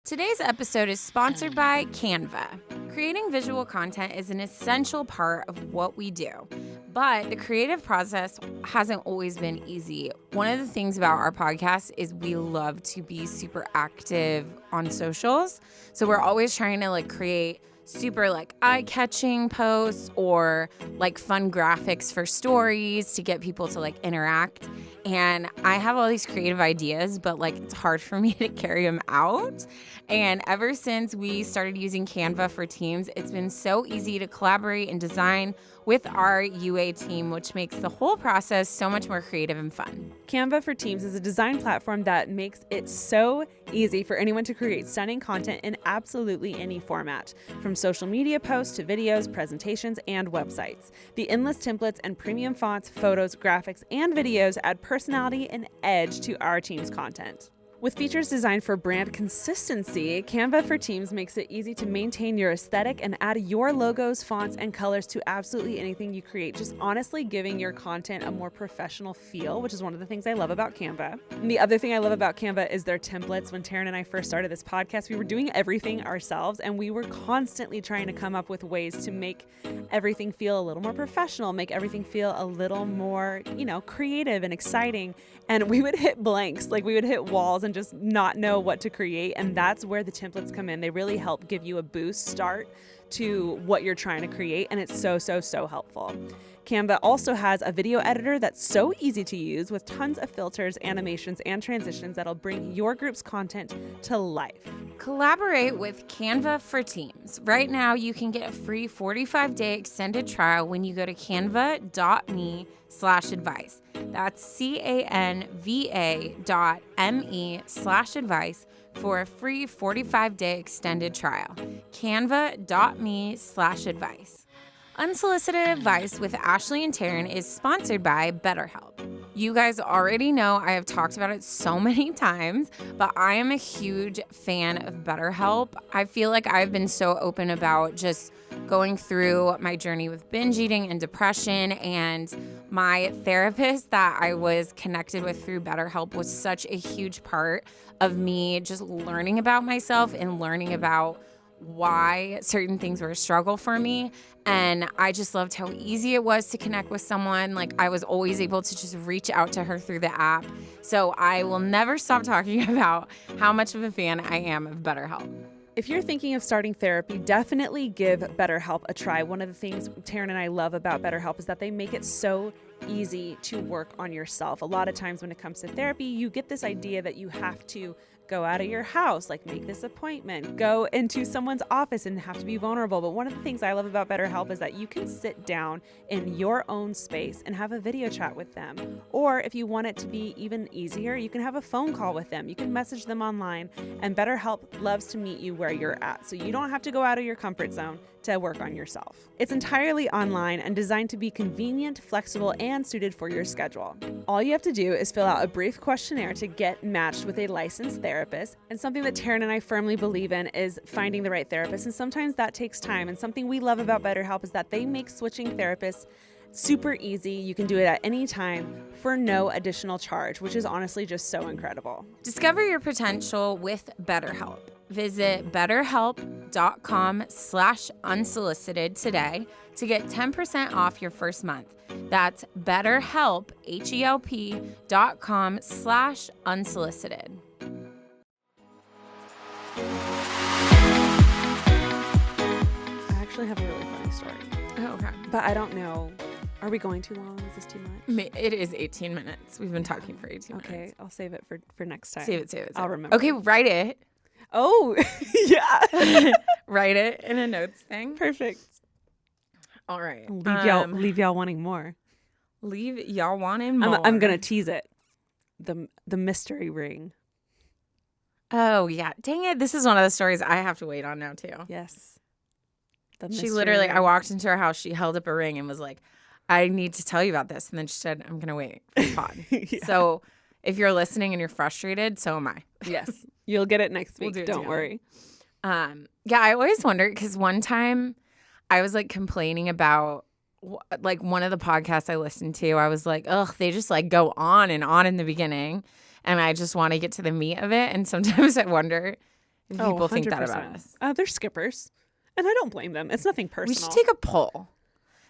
Speaker 1: Today's episode is sponsored by Canva. Creating visual content is an essential part of what we do, but the creative process hasn't always been easy. One of the things about our podcast is we love to be super active on socials. So we're always trying to like create super like eye-catching posts or like fun graphics for stories to get people to like interact. And I have all these creative ideas, but like it's hard for me to carry them out. And ever since we started using Canva for teams, it's been so easy to collaborate and design with our UA team, which makes the whole process so much more creative and fun.
Speaker 2: Canva for Teams is a design platform that makes it so easy for anyone to create stunning content in absolutely any format, from social media posts to videos, presentations, and websites. The endless templates and premium fonts, photos, graphics, and videos add personality and edge to our team's content. With features designed for brand consistency, Canva for Teams makes it easy to maintain your aesthetic and add your logos, fonts, and colors to absolutely anything you create, just honestly giving your content a more professional feel, which is one of the things I love about Canva. And the other thing I love about Canva is their templates. When Taryne and I first started this podcast, we were doing everything ourselves, and we were constantly trying to come up with ways to make everything feel a little more professional, make everything feel a little more, creative and exciting. And we would hit blanks, like we would hit walls and just not know what to create. And that's where the templates come in. They really help give you a boost start to what you're trying to create. And it's so, so, so helpful. Canva also has a video editor that's so easy to use with tons of filters, animations, and transitions that'll bring your group's content to life.
Speaker 1: Collaborate with Canva for Teams. Right now, you can get a free 45-day extended trial when you go to canva.me/advice. That's canva.me/advice for a free 45-day extended trial. Canva.me/advice. Unsolicited Advice with Ashley and Taryne is sponsored by BetterHelp. You guys already know I have talked about it so many times, but I am a huge fan of BetterHelp. I feel like I've been so open about just going through my journey with binge eating and depression, and my therapist that I was connected with through BetterHelp was such a huge part of me just learning about myself and learning about why certain things were a struggle for me. And I just loved how easy it was to connect with someone. Like, I was always able to just reach out to her through the app. So I will never stop talking about how much of a fan I am of BetterHelp.
Speaker 2: If you're thinking of starting therapy, definitely give BetterHelp a try. One of the things Taryne and I love about BetterHelp is that they make it so easy to work on yourself. A lot of times when it comes to therapy, you get this idea that you have to go out of your house, like make this appointment, go into someone's office and have to be vulnerable. But one of the things I love about BetterHelp is that you can sit down in your own space and have a video chat with them. Or if you want it to be even easier, you can have a phone call with them. You can message them online, and BetterHelp loves to meet you where you're at. So you don't have to go out of your comfort zone to work on yourself. It's entirely online and designed to be convenient, flexible, and suited for your schedule. All you have to do is fill out a brief questionnaire to get matched with a licensed therapist. And something that Taryne and I firmly believe in is finding the right therapist. And sometimes that takes time. And something we love about BetterHelp is that they make switching therapists super easy. You can do it at any time for no additional charge, which is honestly just so incredible.
Speaker 1: Discover your potential with BetterHelp. Visit betterhelp.com/unsolicited today to get 10% off your first month. That's BetterHelp, HELP.com/unsolicited.
Speaker 2: I actually have a really funny story.
Speaker 1: Oh, okay.
Speaker 2: But I don't know. Are we going too long? Is this too much?
Speaker 1: It is 18 minutes. We've been talking for 18 minutes.
Speaker 2: Okay, I'll save it for next time.
Speaker 1: Save it.
Speaker 2: I'll remember.
Speaker 1: Okay, write it.
Speaker 2: Oh, yeah.
Speaker 1: Write it in a notes thing.
Speaker 2: Perfect.
Speaker 1: All right.
Speaker 2: Leave y'all wanting more.
Speaker 1: Leave y'all wanting more.
Speaker 2: I'm going to tease it. The mystery ring.
Speaker 1: Oh, yeah. Dang it. This is one of the stories I have to wait on now, too.
Speaker 2: Yes.
Speaker 1: She literally, I walked into her house, she held up a ring and was like, I need to tell you about this. And then she said, I'm going to wait for the pod. Yeah. So if you're listening and you're frustrated, so am I.
Speaker 2: Yes. You'll get it next week.
Speaker 1: We'll
Speaker 2: Don't worry.
Speaker 1: Yeah, I always wonder, because one time I was like complaining about like one of the podcasts I listened to. I was like, ugh, they just like go on and on in the beginning. And I just want to get to the meat of it. And sometimes I wonder if people think that about us.
Speaker 2: They're skippers. And I don't blame them. It's nothing personal.
Speaker 1: We should take a poll.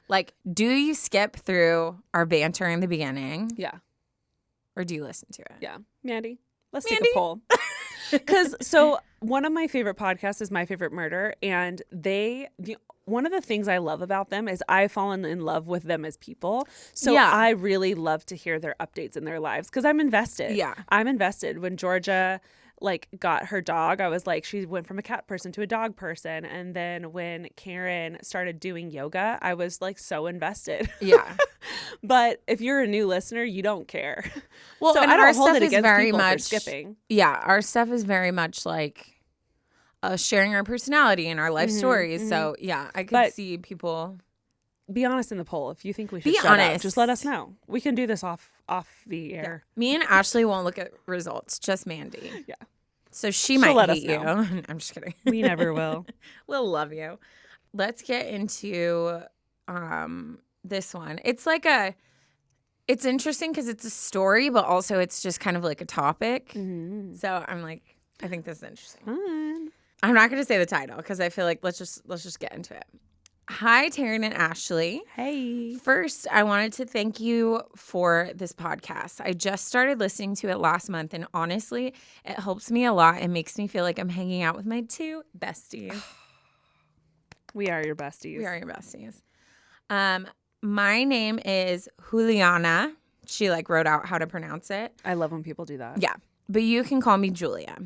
Speaker 1: Like, do you skip through our banter in the beginning?
Speaker 2: Yeah.
Speaker 1: Or do you listen to it?
Speaker 2: Yeah. Mandy, let's take a poll. Because one of my favorite podcasts is My Favorite Murder. And one of the things I love about them is I've fallen in love with them as people. So yeah. I really love to hear their updates in their lives because I'm invested.
Speaker 1: Yeah.
Speaker 2: I'm invested. When Georgia got her dog, I was like, she went from a cat person to a dog person. And then when Karen started doing yoga, I was like so invested.
Speaker 1: Yeah.
Speaker 2: But if you're a new listener, you don't care.
Speaker 1: Well,
Speaker 2: so
Speaker 1: and
Speaker 2: I don't
Speaker 1: our
Speaker 2: hold
Speaker 1: stuff
Speaker 2: it
Speaker 1: is
Speaker 2: against
Speaker 1: very
Speaker 2: people
Speaker 1: much
Speaker 2: for skipping.
Speaker 1: Yeah, our stuff is very much like sharing our personality and our life stories. Mm-hmm. So yeah, I could see people
Speaker 2: be honest in the poll. If you think we should
Speaker 1: Be
Speaker 2: shut up,
Speaker 1: honest.
Speaker 2: just let us know. We can do this off the air.
Speaker 1: Me and Ashley won't look at results, just Mandy.
Speaker 2: Yeah.
Speaker 1: So she
Speaker 2: She'll
Speaker 1: might
Speaker 2: let
Speaker 1: hate
Speaker 2: us
Speaker 1: you.
Speaker 2: know.
Speaker 1: I'm just kidding.
Speaker 2: We never will.
Speaker 1: We'll love you. Let's get into this one. It's interesting because it's a story, but also it's just kind of like a topic.
Speaker 2: Mm-hmm.
Speaker 1: So I'm like, I think this is interesting.
Speaker 2: Fun.
Speaker 1: I'm not going to say the title because I feel like let's just get into it. Hi, Taryne and Ashley.
Speaker 2: Hey.
Speaker 1: First, I wanted to thank you for this podcast. I just started listening to it last month, and honestly, it helps me a lot and makes me feel like I'm hanging out with my two besties.
Speaker 2: We are your besties.
Speaker 1: We are your besties. My name is Juliana. She wrote out how to pronounce it.
Speaker 2: I love when people do that.
Speaker 1: Yeah, but you can call me Julia.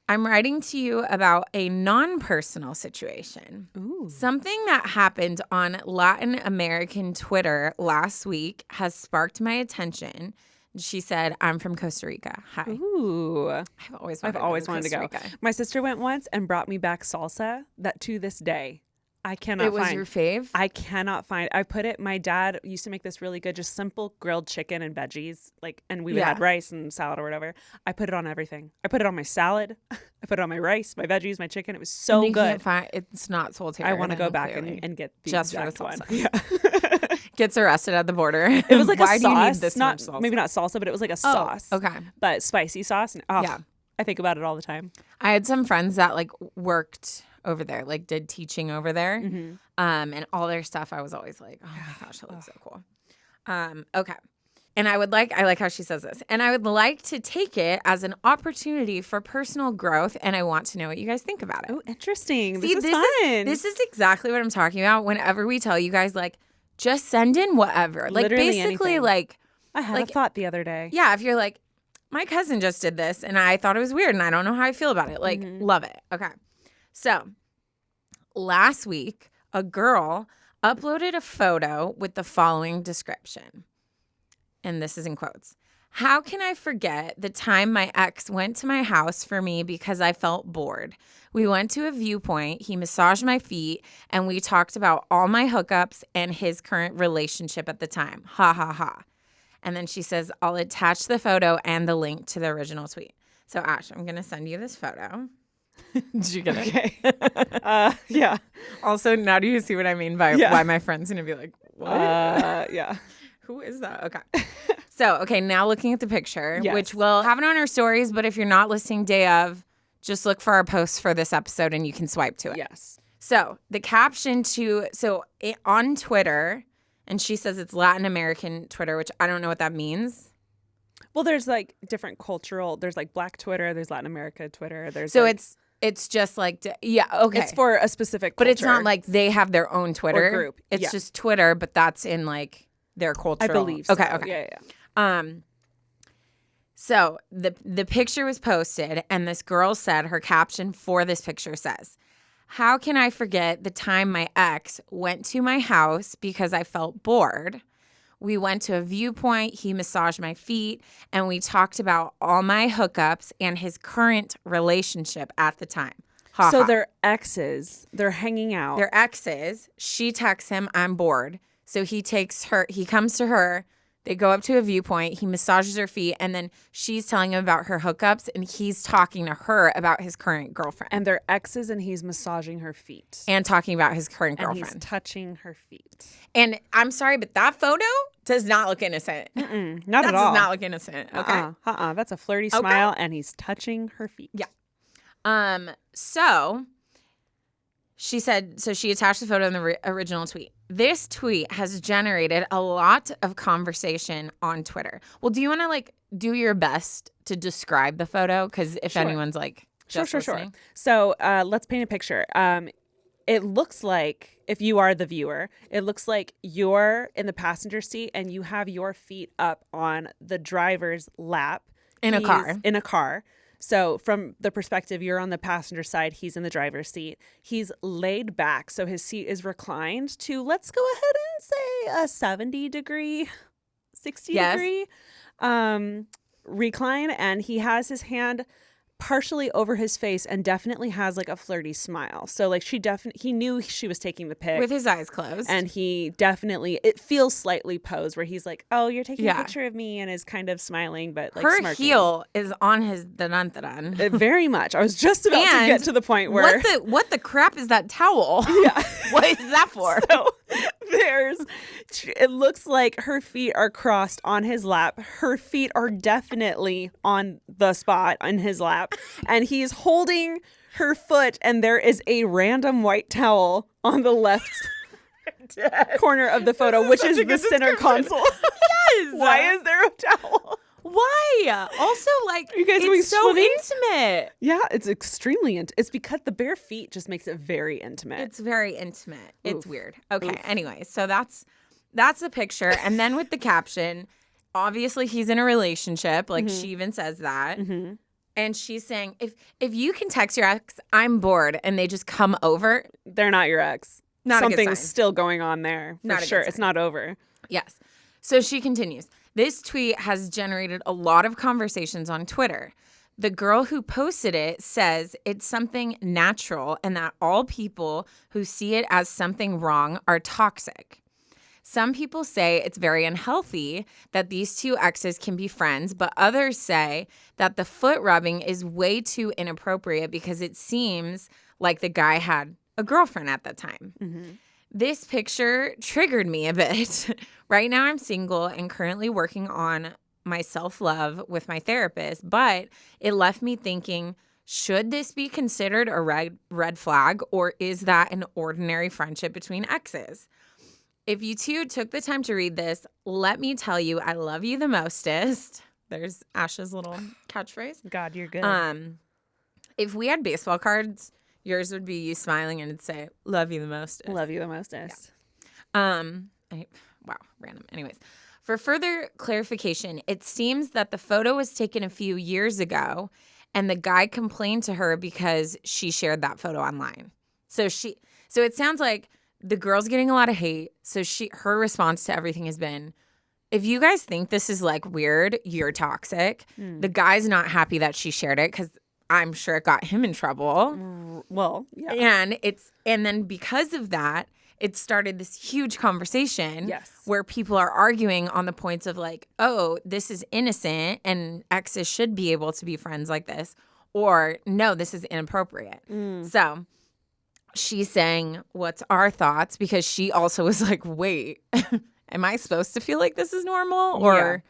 Speaker 1: I'm writing to you about a non-personal situation.
Speaker 2: Ooh.
Speaker 1: Something that happened on Latin American Twitter last week has sparked my attention. She said, I'm from Costa Rica. Hi.
Speaker 2: Ooh.
Speaker 1: I've always wanted to go.
Speaker 2: My sister went once and brought me back salsa that to this day I cannot find.
Speaker 1: It was your fave?
Speaker 2: I cannot find. I put it. My dad used to make this really good, just simple grilled chicken and veggies, and we had rice and salad or whatever. I put it on everything. I put it on my salad. I put it on my rice, my veggies, my chicken. It was so
Speaker 1: you
Speaker 2: good.
Speaker 1: Can't find, it's not sold here.
Speaker 2: I want to go back and get the
Speaker 1: just for the
Speaker 2: exact one.
Speaker 1: salsa.
Speaker 2: Yeah.
Speaker 1: Gets arrested at the border.
Speaker 2: It was like
Speaker 1: Why
Speaker 2: a sauce.
Speaker 1: do you need this much salsa?
Speaker 2: Maybe not salsa, but it was like a sauce.
Speaker 1: Okay.
Speaker 2: But spicy sauce. And,
Speaker 1: Yeah.
Speaker 2: I think about it all the time.
Speaker 1: I had some friends that worked over there, did teaching over there.
Speaker 2: Mm-hmm.
Speaker 1: And all their stuff, I was always like, oh my gosh, that looks so cool. Okay. And I like how she says this. And I would like to take it as an opportunity for personal growth. And I want to know what you guys think about it.
Speaker 2: Oh, interesting.
Speaker 1: See,
Speaker 2: this is fun.
Speaker 1: This is exactly what I'm talking about. Whenever we tell you guys, just send in whatever.
Speaker 2: Literally
Speaker 1: basically,
Speaker 2: anything. I had a thought the other day.
Speaker 1: yeah, if you're like, my cousin just did this and I thought it was weird and I don't know how I feel about it. Love it. Okay. So last week, a girl uploaded a photo with the following description. And this is in quotes. How can I forget the time my ex went to my house for me because I felt bored? We went to a viewpoint, he massaged my feet, and we talked about all my hookups and his current relationship at the time. Ha ha ha. And then she says, I'll attach the photo and the link to the original tweet. So Ash, I'm going to send you this photo. Did you get it?
Speaker 2: Okay. Yeah.
Speaker 1: Also, now do you see what I mean by why my friend's going to be like, what?
Speaker 2: Yeah.
Speaker 1: Who is that? Okay. So, now looking at the picture,
Speaker 2: Yes.
Speaker 1: which we'll have it on our stories, but if you're not listening day of, just look for our posts for this episode and you can swipe to it.
Speaker 2: Yes.
Speaker 1: So the caption on Twitter, and she says it's Latin American Twitter, which I don't know what that means.
Speaker 2: Well, there's different cultural, there's Black Twitter, there's Latin America Twitter. There's
Speaker 1: it's just okay.
Speaker 2: It's for a specific culture.
Speaker 1: But it's not like they have their own Twitter
Speaker 2: or group.
Speaker 1: It's just Twitter, but that's in their cultural.
Speaker 2: I believe so.
Speaker 1: Okay.
Speaker 2: Yeah.
Speaker 1: So the picture was posted and this girl said her caption for this picture says, how can I forget the time my ex went to my house because I felt bored? We went to a viewpoint, he massaged my feet, and we talked about all my hookups and his current relationship at the time. Ha,
Speaker 2: So
Speaker 1: ha.
Speaker 2: they're exes. They're hanging out.
Speaker 1: They're exes. She texts him, I'm bored. So he comes to her. They go up to a viewpoint. He massages her feet. And then she's telling him about her hookups. And he's talking to her about his current girlfriend.
Speaker 2: And they're exes and he's massaging her feet.
Speaker 1: And talking about his current
Speaker 2: And
Speaker 1: girlfriend.
Speaker 2: he's touching her feet.
Speaker 1: And I'm sorry, but that photo does not look innocent.
Speaker 2: Not
Speaker 1: That
Speaker 2: at all.
Speaker 1: does not look innocent. Okay.
Speaker 2: That's a flirty smile and he's touching her feet.
Speaker 1: Yeah. So she said, she attached the photo in the original tweet. This tweet has generated a lot of conversation on Twitter. Well, do you want to do your best to describe the photo? Because if anyone's just listening.
Speaker 2: So let's paint a picture. It looks like, if you are the viewer, it looks like you're in the passenger seat and you have your feet up on the driver's lap.
Speaker 1: In a car.
Speaker 2: So from the perspective, you're on the passenger side, he's in the driver's seat. He's laid back, so his seat is reclined to, let's go ahead and say a 70 degree, 60 degree recline. And he has his hand partially over his face and definitely has like a flirty smile. So like he knew she was taking the pic
Speaker 1: with his eyes closed.
Speaker 2: and he definitely, it feels slightly posed where he's like, oh, you're taking a picture of me, and is kind of smiling, but like
Speaker 1: her
Speaker 2: smirking.
Speaker 1: heel is on his dun.
Speaker 2: Very much. I was just about to get to the point where
Speaker 1: what the crap is that towel?
Speaker 2: Yeah.
Speaker 1: What is that for?
Speaker 2: So it looks like her feet are crossed on his lap. Her feet are definitely on the spot in his lap. And he's holding her foot, and there is a random white towel on the left corner of the photo, which is the center console.
Speaker 1: Yes.
Speaker 2: Why is there a towel?
Speaker 1: Why? Also, like,
Speaker 2: you guys
Speaker 1: it's so
Speaker 2: swimming?
Speaker 1: intimate.
Speaker 2: Yeah, it's extremely it's because the bare feet just makes it very intimate.
Speaker 1: It's very intimate. It's
Speaker 2: Oof.
Speaker 1: weird. Okay.
Speaker 2: Oof.
Speaker 1: Anyway, so that's the picture, and then with the caption, obviously he's in a relationship. Like she even says that, and she's saying, if you can text your ex, I'm bored, and they just come over,
Speaker 2: they're not your ex.
Speaker 1: Not a good
Speaker 2: Something's
Speaker 1: sign.
Speaker 2: still going on there. For
Speaker 1: Not a good
Speaker 2: sure.
Speaker 1: sign.
Speaker 2: It's not over.
Speaker 1: Yes. So she continues. This tweet has generated a lot of conversations on Twitter. The girl who posted it says it's something natural and that all people who see it as something wrong are toxic. Some people say it's very unhealthy that these two exes can be friends, but others say that the foot rubbing is way too inappropriate because it seems like the guy had a girlfriend at that time. This picture triggered me a bit. Right now I'm single and currently working on my self-love with my therapist, but it left me thinking, should this be considered a red flag, or is that an ordinary friendship between exes? If you two took the time to read this, let me tell you I love you the mostest. There's Ash's little catchphrase.
Speaker 2: God, you're good.
Speaker 1: If we had baseball cards, yours would be you smiling and it'd say, love you the mostest.
Speaker 2: Love you the mostest.
Speaker 1: Wow, random. Anyways, for further clarification, it seems that the photo was taken a few years ago and the guy complained to her because she shared that photo online. So it sounds like the girl's getting a lot of hate. So her response to everything has been, if you guys think this is like weird, you're toxic. The guy's not happy that she shared it because I'm sure it got him in trouble.
Speaker 2: Well, yeah.
Speaker 1: And then because of that, it started this huge conversation
Speaker 2: Yes.
Speaker 1: where people are arguing on the points of like, oh, this is innocent and exes should be able to be friends like this, or no, this is inappropriate. So she's saying, what's our thoughts? Because she also was like, wait, am I supposed to feel like this is normal, or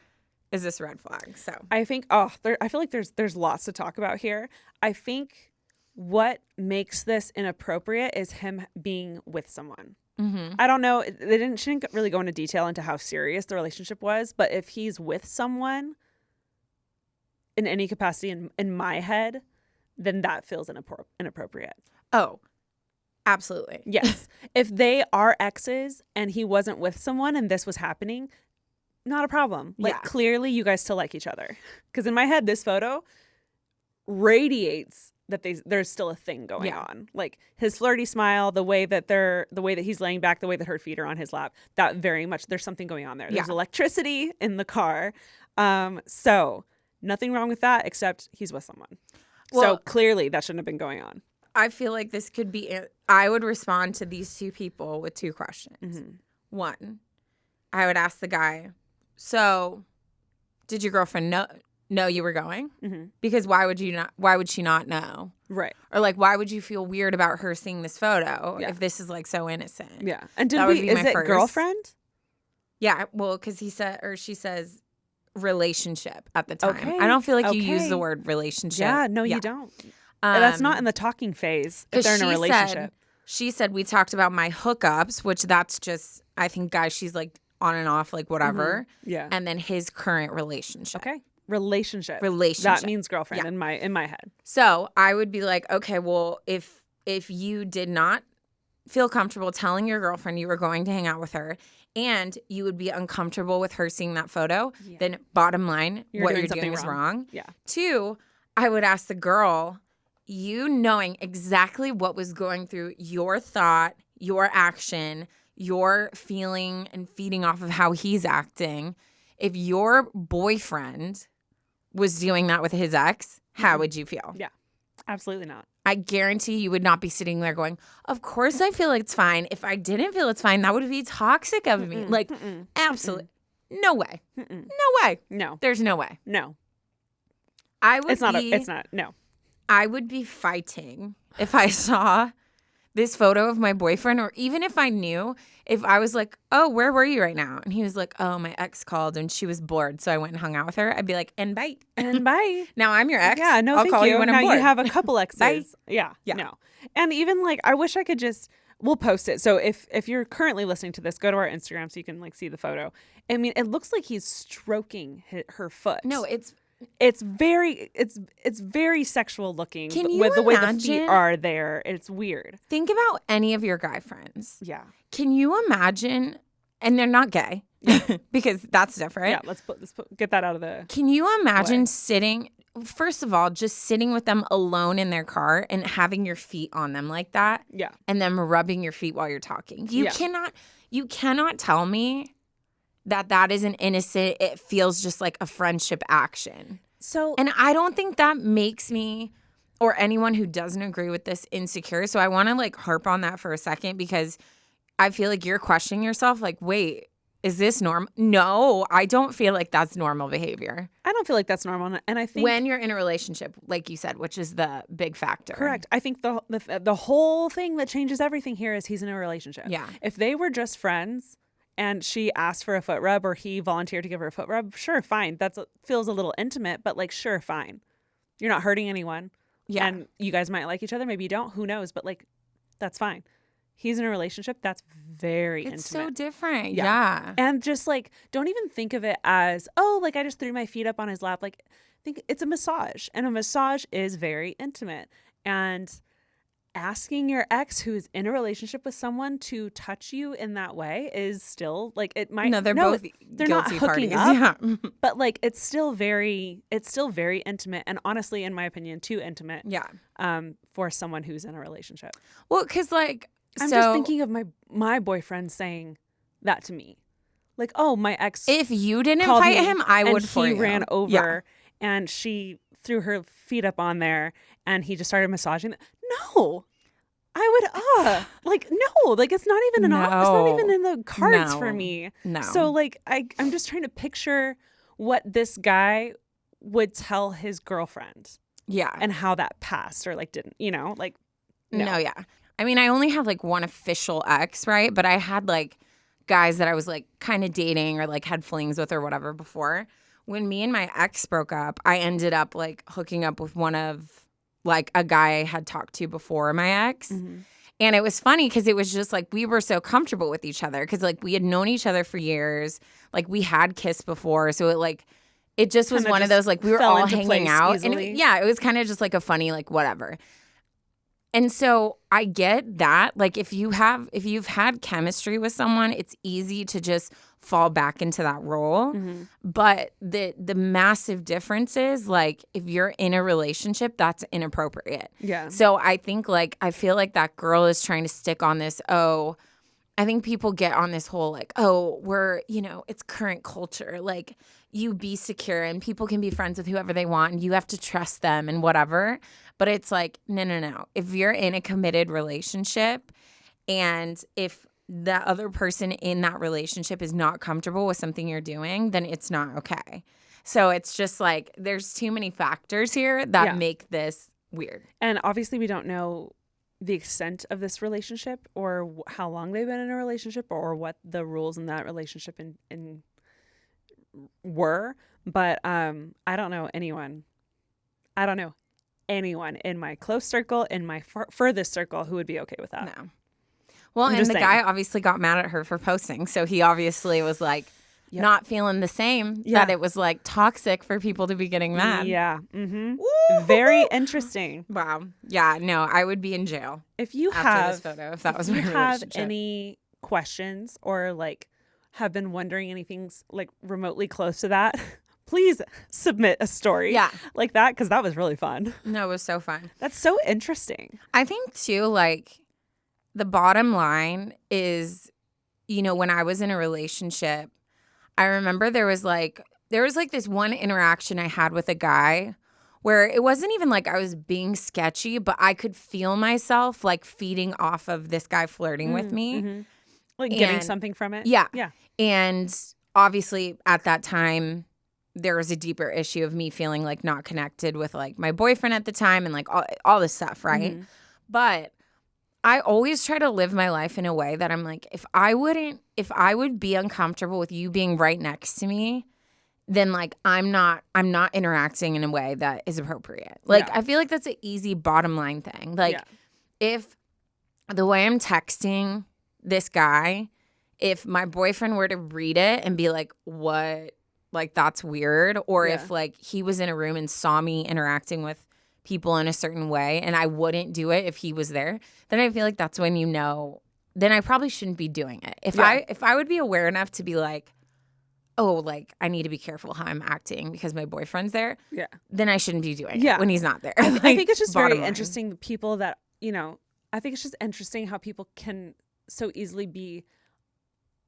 Speaker 1: is this a red flag? So
Speaker 2: I think I feel like there's lots to talk about here. I think what makes this inappropriate is him being with someone. I don't know. She didn't really go into detail into how serious the relationship was, but if he's with someone in any capacity in my head, then that feels inappropriate.
Speaker 1: Oh, absolutely.
Speaker 2: Yes. If they are exes and he wasn't with someone and this was happening, not a problem. Like,
Speaker 1: Yeah.
Speaker 2: clearly you guys still like each other. Because in my head, this photo radiates that there's still a thing going on. Like his flirty smile, the way that he's laying back, the way that her feet are on his lap, that very much, there's something going on there. There's electricity in the car. So nothing wrong with that, except he's with someone.
Speaker 1: Well,
Speaker 2: so clearly that shouldn't have been going on.
Speaker 1: I feel like this could be, I would respond to these two people with two questions. One, I would ask the guy, so did your girlfriend know you were going? Because why would she not know?
Speaker 2: Right.
Speaker 1: Or like, why would you feel weird about her seeing this photo if this is like so innocent?
Speaker 2: Yeah. And
Speaker 1: is
Speaker 2: it girlfriend?
Speaker 1: Yeah. Well, because she says relationship at the time.
Speaker 2: Okay.
Speaker 1: I don't feel like you use
Speaker 2: Okay.
Speaker 1: the word relationship.
Speaker 2: Yeah, no, you don't. That's not in the talking phase if they're in a relationship.
Speaker 1: She said, we talked about my hookups, which that's just, I think, guys, she's like on and off, like whatever.
Speaker 2: Yeah.
Speaker 1: And then his current relationship.
Speaker 2: Okay. Relationship.
Speaker 1: Relationship.
Speaker 2: That means girlfriend in my head.
Speaker 1: So I would be like, okay, well, if you did not feel comfortable telling your girlfriend you were going to hang out with her and you would be uncomfortable with her seeing that photo, then bottom line, what you're doing is wrong.
Speaker 2: Yeah.
Speaker 1: 2, I would ask the girl, you knowing exactly what was going through your thought, your action, your feeling and feeding off of how he's acting, if your boyfriend was doing that with his ex, how would you feel?
Speaker 2: Yeah. Absolutely not.
Speaker 1: I guarantee you would not be sitting there going, of course I feel it's fine. If I didn't feel it's fine, that would be toxic of me. Like, absolutely. No way. No way.
Speaker 2: No.
Speaker 1: There's no way.
Speaker 2: No.
Speaker 1: I would
Speaker 2: It's not. No.
Speaker 1: I would be fighting if I saw this photo of my boyfriend, or even if I knew, if I was like, oh, where were you right now? And he was like, oh, my ex called and she was bored, so I went and hung out with her. I'd be like, and bye.
Speaker 2: And bye.
Speaker 1: Now I'm your ex.
Speaker 2: Yeah, no,
Speaker 1: I'll
Speaker 2: thank
Speaker 1: call
Speaker 2: you.
Speaker 1: you when
Speaker 2: Now
Speaker 1: I'm bored.
Speaker 2: you have a couple exes.
Speaker 1: Bye.
Speaker 2: Yeah.
Speaker 1: Yeah.
Speaker 2: No. And even like, I wish I could just, we'll post it. So if you're currently listening to this, go to our Instagram so you can like see the photo. I mean, it looks like he's stroking her foot.
Speaker 1: No, it's
Speaker 2: very sexual looking.
Speaker 1: Can you
Speaker 2: with the way the feet
Speaker 1: imagine-
Speaker 2: are there. It's weird.
Speaker 1: think about any of your guy friends.
Speaker 2: Yeah.
Speaker 1: Can you imagine, and they're not gay because that's different.
Speaker 2: Yeah. Let's get that out of the.
Speaker 1: Can you imagine
Speaker 2: way.
Speaker 1: sitting, first of all, just sitting with them alone in their car and having your feet on them like that,
Speaker 2: Yeah.
Speaker 1: and them rubbing your feet while you're talking? You cannot tell me that is an innocent, it feels just like a friendship action.
Speaker 2: So
Speaker 1: And I don't think that makes me, or anyone who doesn't agree with this, insecure. So I want to like harp on that for a second, because I feel like you're questioning yourself like, wait, is this normal? No, I don't feel like that's normal behavior.
Speaker 2: I don't feel like that's normal. And I think
Speaker 1: When you're in a relationship, like you said, which is the big factor.
Speaker 2: correct. I think the whole thing that changes everything here is he's in a relationship.
Speaker 1: Yeah.
Speaker 2: If they were just friends and she asked for a foot rub or he volunteered to give her a foot rub, sure, fine. Feels a little intimate, but like, sure, fine. You're not hurting anyone.
Speaker 1: Yeah.
Speaker 2: And you guys might like each other. Maybe you don't. Who knows? But like, that's fine. He's in a relationship. That's very intimate.
Speaker 1: It's so different.
Speaker 2: Yeah.
Speaker 1: Yeah.
Speaker 2: And just like, don't even think of it as, oh, like I just threw my feet up on his lap. Like, think it's a massage, and a massage is very intimate. And asking your ex who is in a relationship with someone to touch you in that way is still like, it might.
Speaker 1: No, they're both
Speaker 2: they're not
Speaker 1: guilty
Speaker 2: hooking
Speaker 1: parties.
Speaker 2: up,
Speaker 1: Yeah.
Speaker 2: but like, it's still very intimate, and honestly, in my opinion, too intimate.
Speaker 1: Yeah.
Speaker 2: For someone who's in a relationship.
Speaker 1: Well, because like,
Speaker 2: I'm
Speaker 1: so
Speaker 2: just thinking of my boyfriend saying that to me, like, oh, my ex.
Speaker 1: if you didn't
Speaker 2: called
Speaker 1: invite
Speaker 2: me
Speaker 1: I
Speaker 2: and
Speaker 1: would for
Speaker 2: he
Speaker 1: you.
Speaker 2: ran
Speaker 1: Yeah.
Speaker 2: over and she threw her feet up on there and he just started massaging. No, I would like no, like it's not even it's not even in the cards for me.
Speaker 1: No.
Speaker 2: So like I'm just trying to picture what this guy would tell his girlfriend
Speaker 1: Yeah.
Speaker 2: and how that passed or like didn't, like
Speaker 1: No, yeah. I mean, I only have like one official ex, right? But I had like guys that I was like kind of dating or like had flings with or whatever before. When me and my ex broke up, I ended up like hooking up with one of like a guy I had talked to before my ex.
Speaker 2: Mm-hmm.
Speaker 1: And it was funny because it was just like we were so comfortable with each other because like we had known each other for years. Like we had kissed before. So it just was
Speaker 2: Kinda
Speaker 1: one of
Speaker 2: just
Speaker 1: those like we were
Speaker 2: fell
Speaker 1: all
Speaker 2: into
Speaker 1: hanging
Speaker 2: place
Speaker 1: out.
Speaker 2: easily.
Speaker 1: And it was kind of just like a funny like whatever. And so I get that. Like if you've had chemistry with someone, it's easy to just fall back into that role.
Speaker 2: Mm-hmm.
Speaker 1: But the massive difference is like if you're in a relationship, that's inappropriate.
Speaker 2: Yeah.
Speaker 1: So I think like I feel like that girl is trying to stick on this, I think people get on this whole like, we're, it's current culture. Like you be secure and people can be friends with whoever they want and you have to trust them and whatever. But it's like, no. If you're in a committed relationship and if the other person in that relationship is not comfortable with something you're doing, then it's not okay. So it's just like there's too many factors here that make this weird.
Speaker 2: And obviously we don't know the extent of this relationship or how long they've been in a relationship or what the rules in that relationship in were. But I don't know anyone in my close circle, in my furthest circle who would be okay with that.
Speaker 1: No. Well, and the
Speaker 2: saying.
Speaker 1: guy obviously got mad at her for posting. So he obviously was like not feeling the same, that it was like toxic for people to be getting mad.
Speaker 2: Yeah. Mm-hmm. Very interesting.
Speaker 1: Wow. Yeah, no, I would be in jail
Speaker 2: If you
Speaker 1: after
Speaker 2: have
Speaker 1: this photo if that was
Speaker 2: if
Speaker 1: my
Speaker 2: you have
Speaker 1: relationship.
Speaker 2: any questions or like have been wondering anything like remotely close to that, please submit a story like that because that was really fun.
Speaker 1: No, it was so fun.
Speaker 2: That's so interesting.
Speaker 1: I think too, like the bottom line is, when I was in a relationship, I remember there was like this one interaction I had with a guy where it wasn't even like I was being sketchy, but I could feel myself like feeding off of this guy flirting with me.
Speaker 2: Mm-hmm. Like getting something from it.
Speaker 1: Yeah.
Speaker 2: Yeah.
Speaker 1: And obviously at that time, there was a deeper issue of me feeling like not connected with like my boyfriend at the time and like all this stuff, right?
Speaker 2: Mm-hmm.
Speaker 1: But I always try to live my life in a way that I'm like, if I would be uncomfortable with you being right next to me, then like I'm not interacting in a way that is appropriate. Like I feel like that's an easy bottom line thing. Like if the way I'm texting this guy, if my boyfriend were to read it and be like, what? Like that's weird. Or if like he was in a room and saw me interacting with people in a certain way and I wouldn't do it if he was there, then I feel like that's when then I probably shouldn't be doing it. If I would be aware enough to be like, oh, like I need to be careful how I'm acting because my boyfriend's there, then I shouldn't be doing it when he's not there.
Speaker 2: I think it's just very interesting, people that, I think it's just interesting how people can so easily be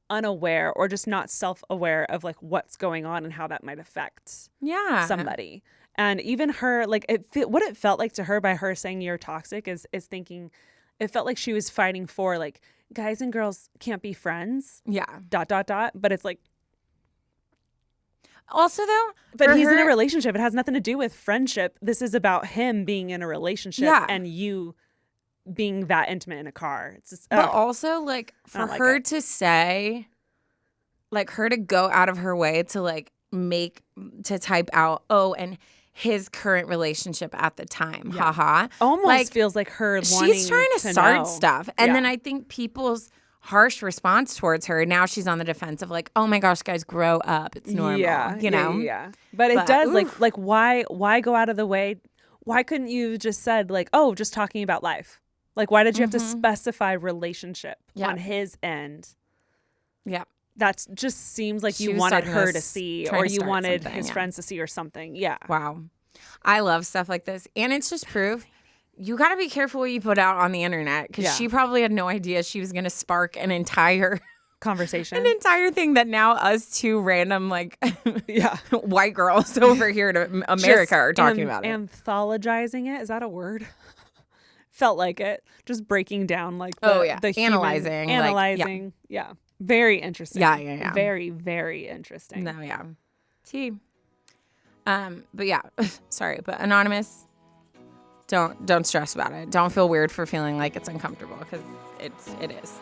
Speaker 2: unaware or just not self-aware of like what's going on and how that might affect somebody. And even her, like what it felt like to her by her saying you're toxic is thinking, it felt like she was fighting for like guys and girls can't be friends. Yeah. ... But it's like,
Speaker 1: also though,
Speaker 2: but he's in a relationship. It has nothing to do with friendship. This is about him being in a relationship and you being that intimate in a car. It's just,
Speaker 1: but also like for her to say, like her to go out of her way to like type out, oh, and his current relationship at the time, haha.
Speaker 2: Almost like, feels like her wanting
Speaker 1: she's trying to start stuff. And then I think people's harsh response towards her, now she's on the defense of like, oh my gosh, guys, grow up. It's normal, you know?
Speaker 2: Yeah. But it does, like why go out of the way? Why couldn't you just said like, oh, just talking about life? Like, why did you have to specify relationship on his end? Yeah. That just seems like you wanted her to see, or you wanted his friends to see or something. Yeah.
Speaker 1: Wow. I love stuff like this. And it's just proof. You got to be careful what you put out on the internet, because she probably had no idea she was going to spark an entire
Speaker 2: conversation,
Speaker 1: an entire thing that now us two random like white girls over here to America just are talking about it.
Speaker 2: Anthologizing it. Is that a word? Felt like it. Just breaking down like the
Speaker 1: analyzing.
Speaker 2: Analyzing. Yeah. Very interesting.
Speaker 1: Yeah.
Speaker 2: Very, very interesting.
Speaker 1: No, yeah. T. But yeah, sorry, but anonymous, don't stress about it. Don't feel weird for feeling like it's uncomfortable, because it is.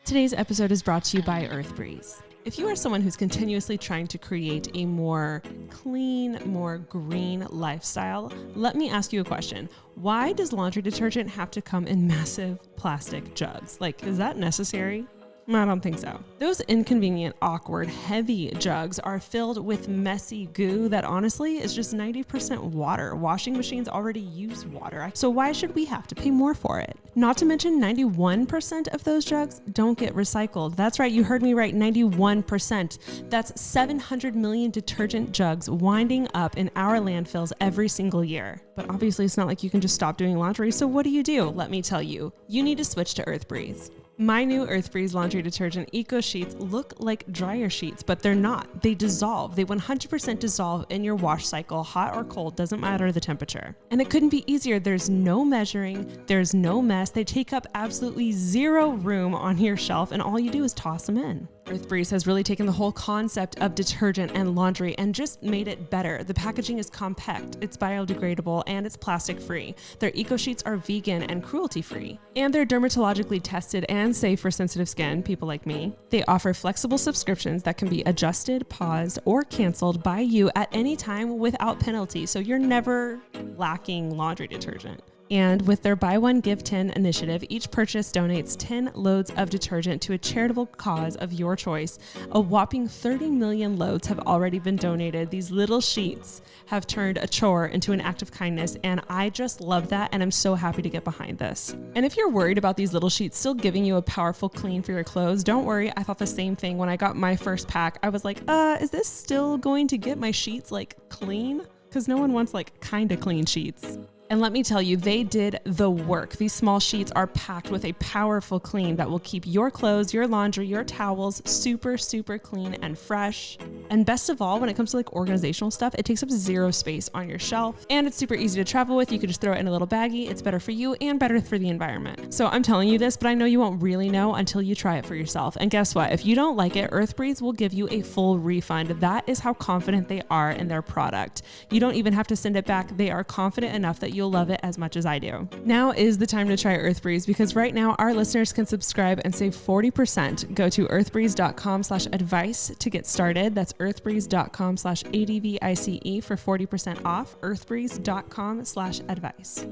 Speaker 3: Today's episode is brought to you by Earth Breeze. If you are someone who's continuously trying to create a more clean, more green lifestyle, let me ask you a question. Why does laundry detergent have to come in massive plastic jugs? Like, is that necessary? I don't think so. Those inconvenient, awkward, heavy jugs are filled with messy goo that honestly is just 90% water. Washing machines already use water, so why should we have to pay more for it? Not to mention 91% of those jugs don't get recycled. That's right, you heard me right, 91%. That's 700 million detergent jugs winding up in our landfills every single year. But obviously it's not like you can just stop doing laundry, so what do? Let me tell you. You need to switch to Earth Breeze. My new Earth Breeze laundry detergent Eco Sheets look like dryer sheets, but they're not. They dissolve. They 100% dissolve in your wash cycle, hot or cold, doesn't matter the temperature. And it couldn't be easier. There's no measuring, there's no mess. They take up absolutely zero room on your shelf, and all you do is toss them in. Earth Breeze has really taken the whole concept of detergent and laundry and just made it better. The packaging is compact, it's biodegradable, and it's plastic free. Their Eco Sheets are vegan and cruelty free. And they're dermatologically tested and safe for sensitive skin, people like me. They offer flexible subscriptions that can be adjusted, paused, or canceled by you at any time without penalty, so you're never lacking laundry detergent. And with their Buy One Give 10 initiative, each purchase donates 10 loads of detergent to a charitable cause of your choice. A whopping 30 million loads have already been donated. These little sheets have turned a chore into an act of kindness, and I just love that, and I'm so happy to get behind this. And if you're worried about these little sheets still giving you a powerful clean for your clothes, don't worry. I thought the same thing when I got my first pack. I was like, is this still going to get my sheets like clean? Because no one wants like kind of clean sheets. And let me tell you, they did the work. These small sheets are packed with a powerful clean that will keep your clothes, your laundry, your towels super, super clean and fresh. And best of all, when it comes to like organizational stuff, it takes up zero space on your shelf and it's super easy to travel with. You can just throw it in a little baggie. It's better for you and better for the environment. So I'm telling you this, but I know you won't really know until you try it for yourself. And guess what? If you don't like it, EarthBreeze will give you a full refund. That is how confident they are in their product. You don't even have to send it back. They are confident enough that you'll love it as much as I do. Now is the time to try EarthBreeze because right now our listeners can subscribe and save 40%. Go to earthbreeze.com/advice to get started. That's earthbreeze.com/ADVICE for 40% off. earthbreeze.com/advice.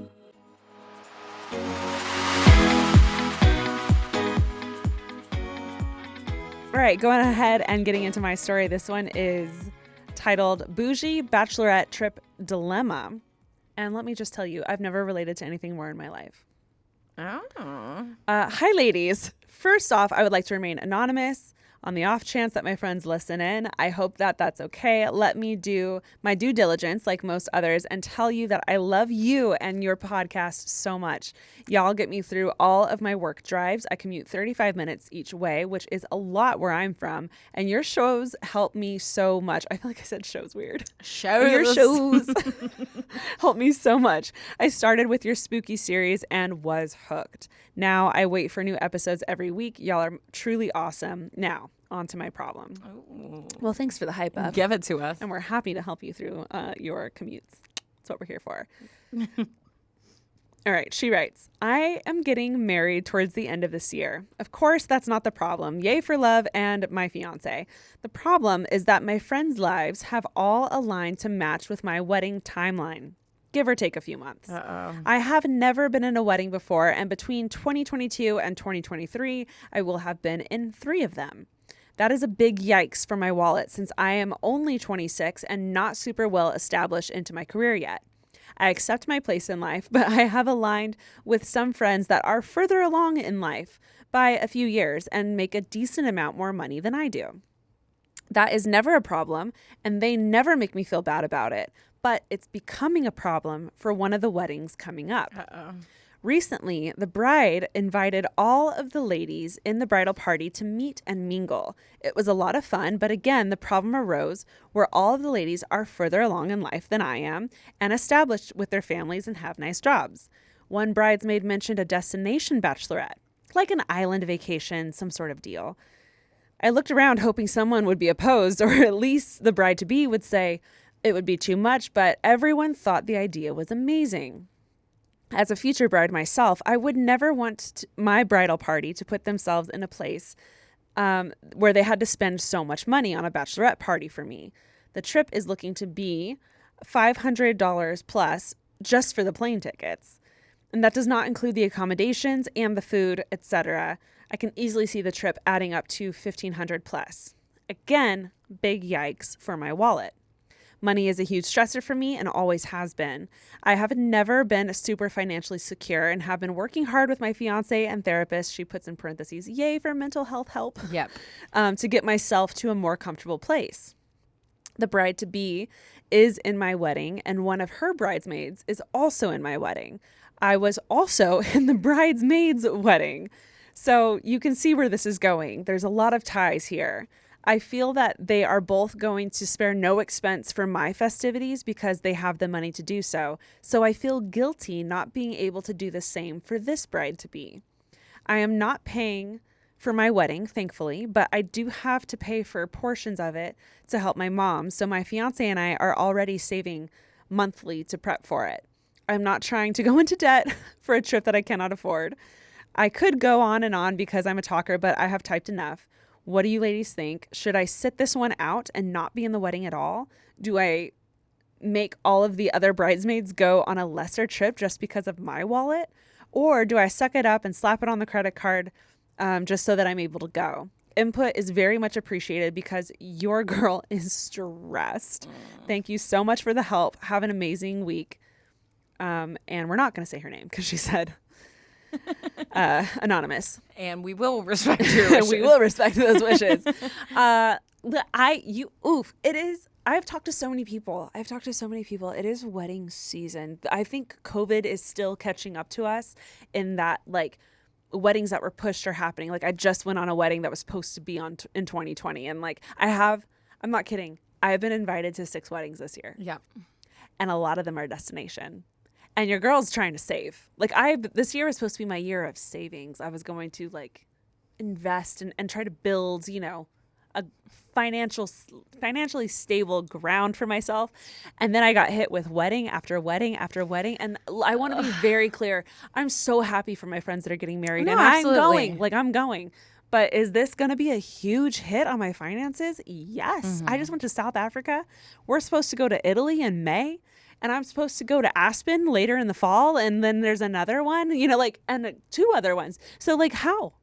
Speaker 2: All right, going ahead and getting into my story. This one is titled Bougie Bachelorette Trip Dilemma. And let me just tell you, I've never related to anything more in my life.
Speaker 1: Oh.
Speaker 2: Hi, ladies. First off, I would like to remain anonymous on the off chance that my friends listen in. I hope that that's okay. Let me do my due diligence like most others and tell you that I love you and your podcast so much. Y'all get me through all of my work drives. I commute 35 minutes each way, which is a lot where I'm from. And your shows help me so much. I feel like I said shows weird. Your shows help me so much. I started with your spooky series and was hooked. Now I wait for new episodes every week. Y'all are truly awesome. Now, on to my problem.
Speaker 1: Oh.
Speaker 2: Well, thanks for the hype up.
Speaker 1: Give it to us.
Speaker 2: And we're happy to help you through your commutes. That's what we're here for. All right, she writes, I am getting married towards the end of this year. Of course, that's not the problem. Yay for love and my fiance. The problem is that my friends' lives have all aligned to match with my wedding timeline. Give or take a few months.
Speaker 1: Uh-oh.
Speaker 2: I have never been in a wedding before, and between 2022 and 2023, I will have been in 3 of them. That is a big yikes for my wallet since I am only 26 and not super well established into my career yet. I accept my place in life, but I have aligned with some friends that are further along in life by a few years and make a decent amount more money than I do. That is never a problem, and they never make me feel bad about it. But it's becoming a problem for one of the weddings coming up.
Speaker 1: Uh-oh.
Speaker 2: Recently, the bride invited all of the ladies in the bridal party to meet and mingle. It was a lot of fun, but again, the problem arose where all of the ladies are further along in life than I am and established with their families and have nice jobs. One bridesmaid mentioned a destination bachelorette, like an island vacation, some sort of deal. I looked around hoping someone would be opposed, or at least the bride-to-be would say, it would be too much, but everyone thought the idea was amazing. As a future bride myself, I would never want my bridal party to put themselves in a place where they had to spend so much money on a bachelorette party for me. The trip is looking to be $500 plus just for the plane tickets. And that does not include the accommodations and the food, etc. I can easily see the trip adding up to $1,500 plus. Again, big yikes for my wallet. Money is a huge stressor for me and always has been. I have never been super financially secure and have been working hard with my fiance and therapist, she puts in parentheses, yay for mental health help,
Speaker 1: Yep.
Speaker 2: To get myself to a more comfortable place. The bride-to-be is in my wedding and one of her bridesmaids is also in my wedding. I was also in the bridesmaid's wedding. So you can see where this is going. There's a lot of ties here. I feel that they are both going to spare no expense for my festivities because they have the money to do so. So I feel guilty not being able to do the same for this bride-to-be. I am not paying for my wedding, thankfully, but I do have to pay for portions of it to help my mom. So my fiance and I are already saving monthly to prep for it. I'm not trying to go into debt for a trip that I cannot afford. I could go on and on because I'm a talker, but I have typed enough. What do you ladies think? Should I sit this one out and not be in the wedding at all? Do I make all of the other bridesmaids go on a lesser trip just because of my wallet? Or do I suck it up and slap it on the credit card just so that I'm able to go? Input is very much appreciated because your girl is stressed. Thank you so much for the help. Have an amazing week. And we're not going to say her name because she said anonymous.
Speaker 1: And we will respect your wishes.
Speaker 2: We will respect those wishes. It is I've talked to so many people. It is wedding season. I think COVID is still catching up to us in that, like, weddings that were pushed are happening. Like, I just went on a wedding that was supposed to be in 2020. And like, I'm not kidding. I have been invited to 6 weddings this year.
Speaker 1: Yeah.
Speaker 2: And a lot of them are destination. And your girl's trying to save. Like, this year was supposed to be my year of savings. I was going to like invest and try to build, a financially stable ground for myself. And then I got hit with wedding after wedding after wedding. And I want to be very clear. I'm so happy for my friends that are getting married.
Speaker 1: No,
Speaker 2: and
Speaker 1: absolutely.
Speaker 2: I'm going. But is this going to be a huge hit on my finances? Yes. I just went to South Africa. We're supposed to go to Italy in May. And I'm supposed to go to Aspen later in the fall. And then there's another one, and 2 other ones. So like, how?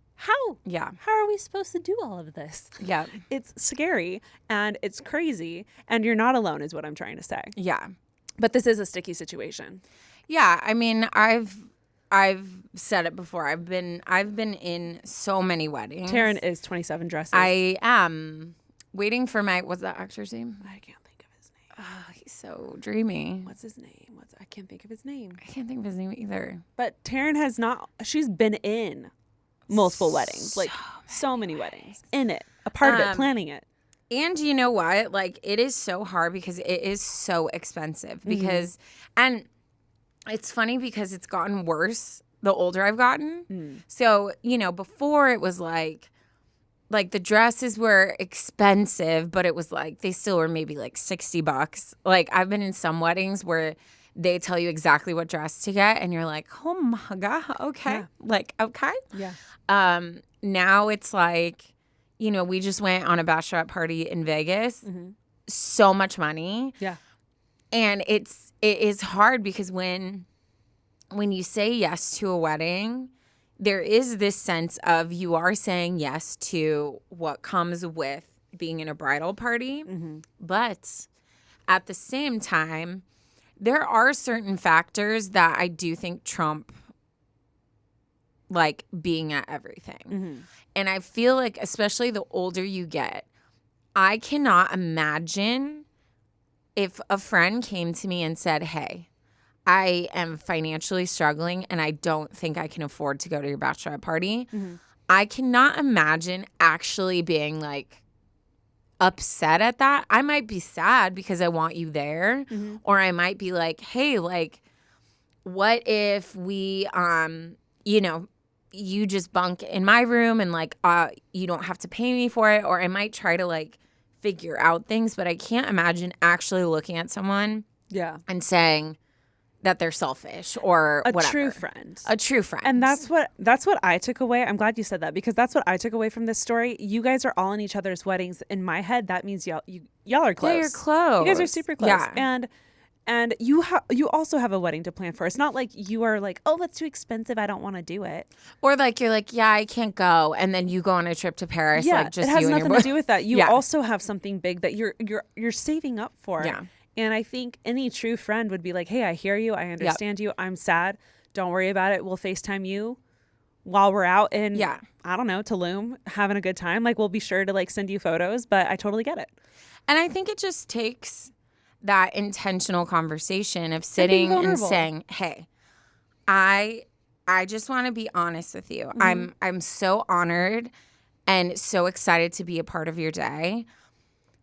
Speaker 1: Yeah.
Speaker 2: How are we supposed to do all of this?
Speaker 1: Yeah.
Speaker 2: It's scary and it's crazy, and you're not alone is what I'm trying to say.
Speaker 1: Yeah.
Speaker 2: But this is a sticky situation.
Speaker 1: Yeah. I mean, I've said it before. I've been in so many weddings.
Speaker 2: Taryne is 27 dresses.
Speaker 1: I am waiting for what's that actor's name?
Speaker 2: I can't think of his name.
Speaker 1: Oh, he's so dreamy.
Speaker 2: What's his name? I can't think of his name.
Speaker 1: I can't think of his name either.
Speaker 2: But Taryne she's been in multiple weddings, like so many weddings, in it, a part of it, planning it.
Speaker 1: And you know what? Like, it is so hard because it is so expensive and it's funny because it's gotten worse the older I've gotten. So, before it was like the dresses were expensive, but it was like, they still were maybe like $60. Like, I've been in some weddings where they tell you exactly what dress to get, and you're like, oh my God, okay.
Speaker 2: Yeah.
Speaker 1: Like, okay.
Speaker 2: Yeah.
Speaker 1: Now it's like, we just went on a bachelorette party in Vegas. So much money.
Speaker 2: Yeah.
Speaker 1: And it is hard because when you say yes to a wedding, there is this sense of you are saying yes to what comes with being in a bridal party. But at the same time, there are certain factors that I do think trump like being at everything. And I feel like, especially the older you get, I cannot imagine if a friend came to me and said, hey, I am financially struggling and I don't think I can afford to go to your bachelorette party. I cannot imagine actually being like upset at that. I might be sad because I want you there, or I might be like, hey, like, what if we, you just bunk in my room and like, you don't have to pay me for it. Or I might try to like figure out things, but I can't imagine actually looking at someone and saying that they're selfish or whatever. A true friend.
Speaker 2: And that's what I took away. I'm glad you said that, because that's what I took away from this story. You guys are all in each other's weddings. In my head, that means y'all are close.
Speaker 1: Yeah, you're close.
Speaker 2: You guys are super close.
Speaker 1: Yeah.
Speaker 2: And you also have a wedding to plan for. It's not like you are like, oh, that's too expensive, I don't want to do it.
Speaker 1: Or like you're like, yeah, I can't go, and then you go on a trip to Paris.
Speaker 2: Yeah,
Speaker 1: like just
Speaker 2: it has
Speaker 1: you and
Speaker 2: nothing
Speaker 1: your
Speaker 2: to do with that. You
Speaker 1: Yeah.
Speaker 2: also have something big that you're saving up for.
Speaker 1: Yeah.
Speaker 2: And I think any true friend would be like, hey, I hear you, I understand you, I'm sad, don't worry about it. We'll FaceTime you while we're out in, I don't know, Tulum, having a good time. Like, we'll be sure to like send you photos, but I totally get it.
Speaker 1: And I think it just takes that intentional conversation of sitting and saying, hey, I just want to be honest with you. I'm so honored and so excited to be a part of your day.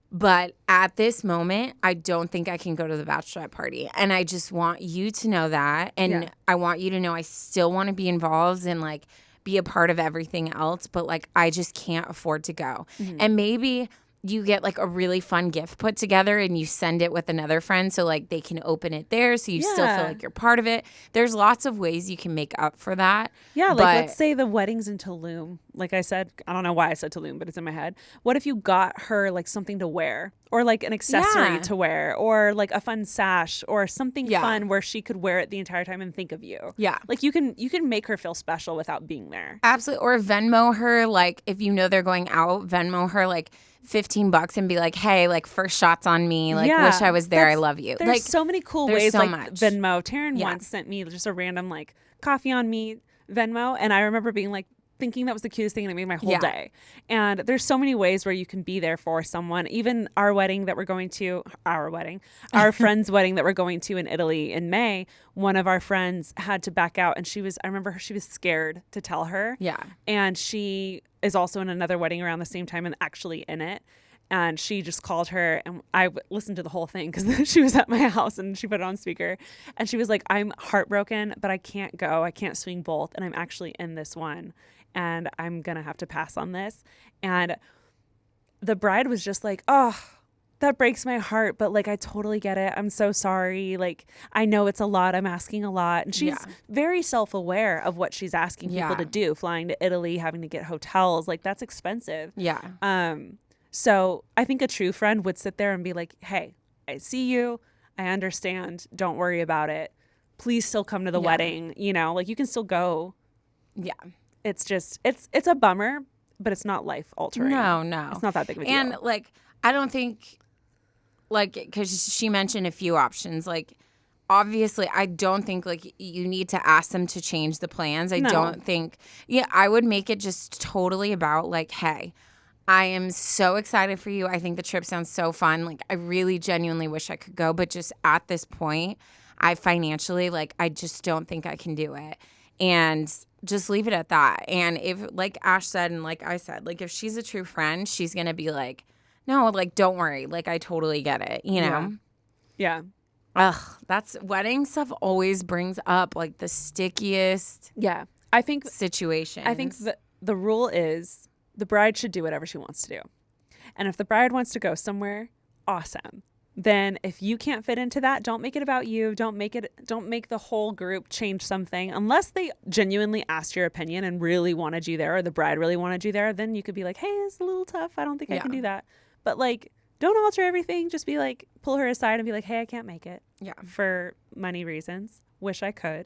Speaker 1: But at this moment, I don't think I can go to the bachelorette party. And I just want you to know that. And I want you to know I still want to be involved and like be a part of everything else. But like, I just can't afford to go. And maybe you get like a really fun gift put together and you send it with another friend so like they can open it there so you still feel like you're part of it. There's lots of ways you can make up for that.
Speaker 2: Yeah, like let's say the wedding's in Tulum. Like I said, I don't know why I said Tulum, but it's in my head. What if you got her like something to wear, or like an accessory to wear, or like a fun sash or something fun where she could wear it the entire time and think of you. Yeah. Like you can make her feel special without being there.
Speaker 1: Absolutely. Or Venmo her, like if you know they're going out, Venmo her like $15 and be like, hey, like first shots on me. Like wish I was there. I love you.
Speaker 2: There's
Speaker 1: like
Speaker 2: so many cool ways.
Speaker 1: So
Speaker 2: like
Speaker 1: much.
Speaker 2: Venmo. Taryne once sent me just a random like coffee on me Venmo, and I remember being like, thinking that was the cutest thing, and it made my whole
Speaker 1: Yeah.
Speaker 2: day. And there's so many ways where you can be there for someone. Even our wedding that we're going to, our friend's wedding that we're going to in Italy in May, one of our friends had to back out, and I remember she was scared to tell her.
Speaker 1: Yeah.
Speaker 2: And she is also in another wedding around the same time and actually in it. And she just called her, and I listened to the whole thing because she was at my house and she put it on speaker. And she was like, I'm heartbroken, but I can't go. I can't swing both. And I'm actually in this one. And I'm going to have to pass on this. And the bride was just like, oh, that breaks my heart. But like, I totally get it. I'm so sorry. Like, I know it's a lot. I'm asking a lot. And she's very self-aware of what she's asking people to do. Flying to Italy, having to get hotels. Like, that's expensive.
Speaker 1: Yeah.
Speaker 2: So I think a true friend would sit there and be like, hey, I see you. I understand. Don't worry about it. Please still come to the wedding. You know, like you can still go.
Speaker 1: Yeah.
Speaker 2: It's just, it's a bummer, but it's not life altering.
Speaker 1: No.
Speaker 2: It's not that big of a deal.
Speaker 1: And like, I don't think, like, because she mentioned a few options, like, obviously, I don't think like you need to ask them to change the plans. I don't think, I would make it just totally about like, hey, I am so excited for you. I think the trip sounds so fun. Like, I really genuinely wish I could go, but just at this point, I financially, like, I just don't think I can do it. And just leave it at that. And if, like Ash said, and like I said, like, if she's a true friend, she's going to be like, no, like, don't worry. Like, I totally get it, you know?
Speaker 2: Yeah.
Speaker 1: Ugh, wedding stuff always brings up, like, the stickiest
Speaker 2: I think
Speaker 1: situations.
Speaker 2: I think the rule is the bride should do whatever she wants to do. And if the bride wants to go somewhere, awesome. Then if you can't fit into that, don't make it about you. Don't make the whole group change something unless they genuinely asked your opinion and really wanted you there, or the bride really wanted you there. Then you could be like, hey, it's a little tough. I don't think I can do that. But like, don't alter everything. Just be like, pull her aside and be like, hey, I can't make it.
Speaker 1: Yeah.
Speaker 2: For money reasons. Wish I could.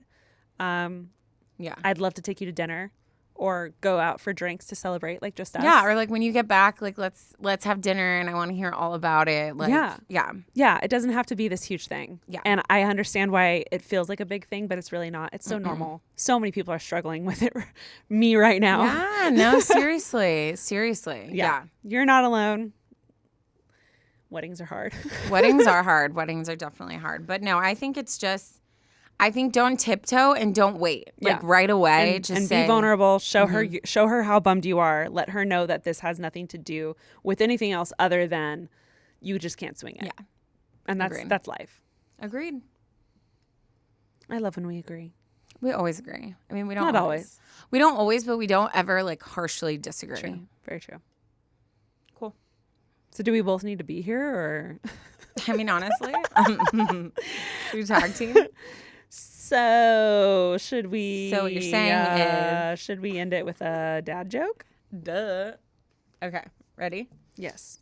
Speaker 1: Yeah.
Speaker 2: I'd love to take you to dinner or go out for drinks to celebrate, like just us.
Speaker 1: Yeah, or like when you get back, like let's have dinner and I want to hear all about it. Like,
Speaker 2: yeah. It doesn't have to be this huge thing.
Speaker 1: Yeah.
Speaker 2: And I understand why it feels like a big thing, but it's really not. It's so normal. So many people are struggling with it. Me right now.
Speaker 1: Yeah, no, seriously. Yeah.
Speaker 2: You're not alone. Weddings are hard.
Speaker 1: Weddings are hard. Weddings are definitely hard. But no, I think it's just, don't tiptoe and don't wait. Like right away.
Speaker 2: And be vulnerable. Show her how bummed you are. Let her know that this has nothing to do with anything else other than you just can't swing it.
Speaker 1: Yeah.
Speaker 2: And that's life.
Speaker 1: Agreed.
Speaker 2: I love when we agree.
Speaker 1: We always agree. I mean, we don't
Speaker 2: Not always.
Speaker 1: We don't always, but we don't ever like harshly disagree.
Speaker 2: True. Very true.
Speaker 1: Cool.
Speaker 2: So do we both need to be here, or?
Speaker 1: I mean, honestly, we tag team.
Speaker 2: So should we?
Speaker 1: So what you're saying is,
Speaker 2: should we end it with a dad joke?
Speaker 1: Duh. Okay, ready?
Speaker 2: Yes.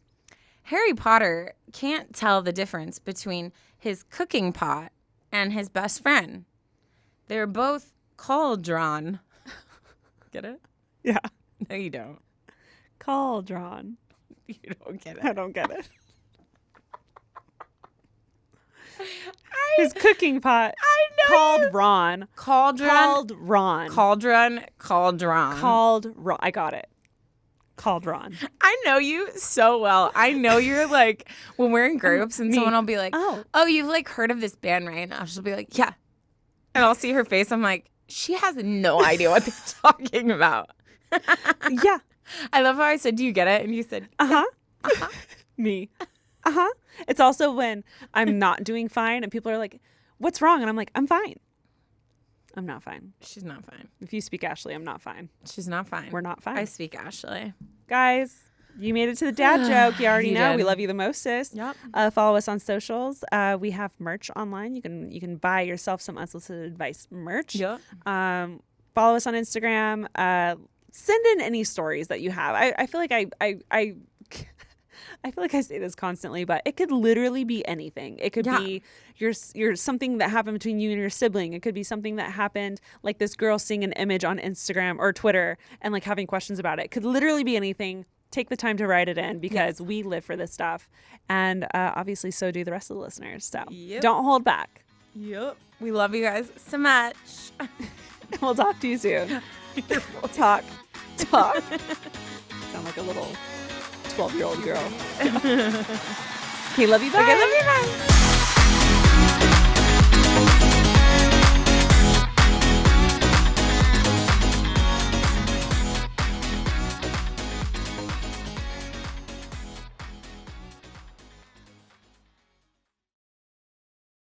Speaker 1: Harry Potter can't tell the difference between his cooking pot and his best friend. They're both cauldron. Get it?
Speaker 2: Yeah.
Speaker 1: No, you don't.
Speaker 2: Cauldron.
Speaker 1: You don't get it.
Speaker 2: I don't get it. His cooking pot.
Speaker 1: I know.
Speaker 2: Called Ron.
Speaker 1: Cauldron.
Speaker 2: Called Ron.
Speaker 1: Cauldron.
Speaker 2: Called Ron. I got it. Called Ron.
Speaker 1: I know you so well. I know you're like, when we're in groups and someone will be like, oh, you've like heard of this band, right? And I'll just be like, yeah. And I'll see her face. I'm like, she has no idea what they're talking about.
Speaker 2: Yeah.
Speaker 1: I love how I said, do you get it? And you said,
Speaker 2: Me. It's also when I'm not doing fine and people are like, what's wrong? And I'm like, I'm fine. I'm not fine.
Speaker 1: She's not fine.
Speaker 2: If you speak Ashley, I'm not fine.
Speaker 1: She's not fine.
Speaker 2: We're not fine.
Speaker 1: I speak Ashley.
Speaker 2: Guys, you made it to the dad joke. You already know.
Speaker 1: did.
Speaker 2: We love you the most, sis.
Speaker 1: Yep.
Speaker 2: Follow us on socials. We have merch online. You can buy yourself some Unsolicited Advice merch.
Speaker 1: Yep.
Speaker 2: Follow us on Instagram. Send in any stories that you have. I feel like I feel like I say this constantly, but it could literally be anything. It could be your something that happened between you and your sibling. It could be something that happened, like this girl seeing an image on Instagram or Twitter and like having questions about it. It could literally be anything. Take the time to write it in because we live for this stuff. And obviously so do the rest of the listeners. So don't hold back.
Speaker 1: Yep. We love you guys so much.
Speaker 2: We'll talk to you soon. We'll talk. talk. Sound like a little 12-year-old girl. Okay, love you. Bye.
Speaker 1: Okay, love you. Bye.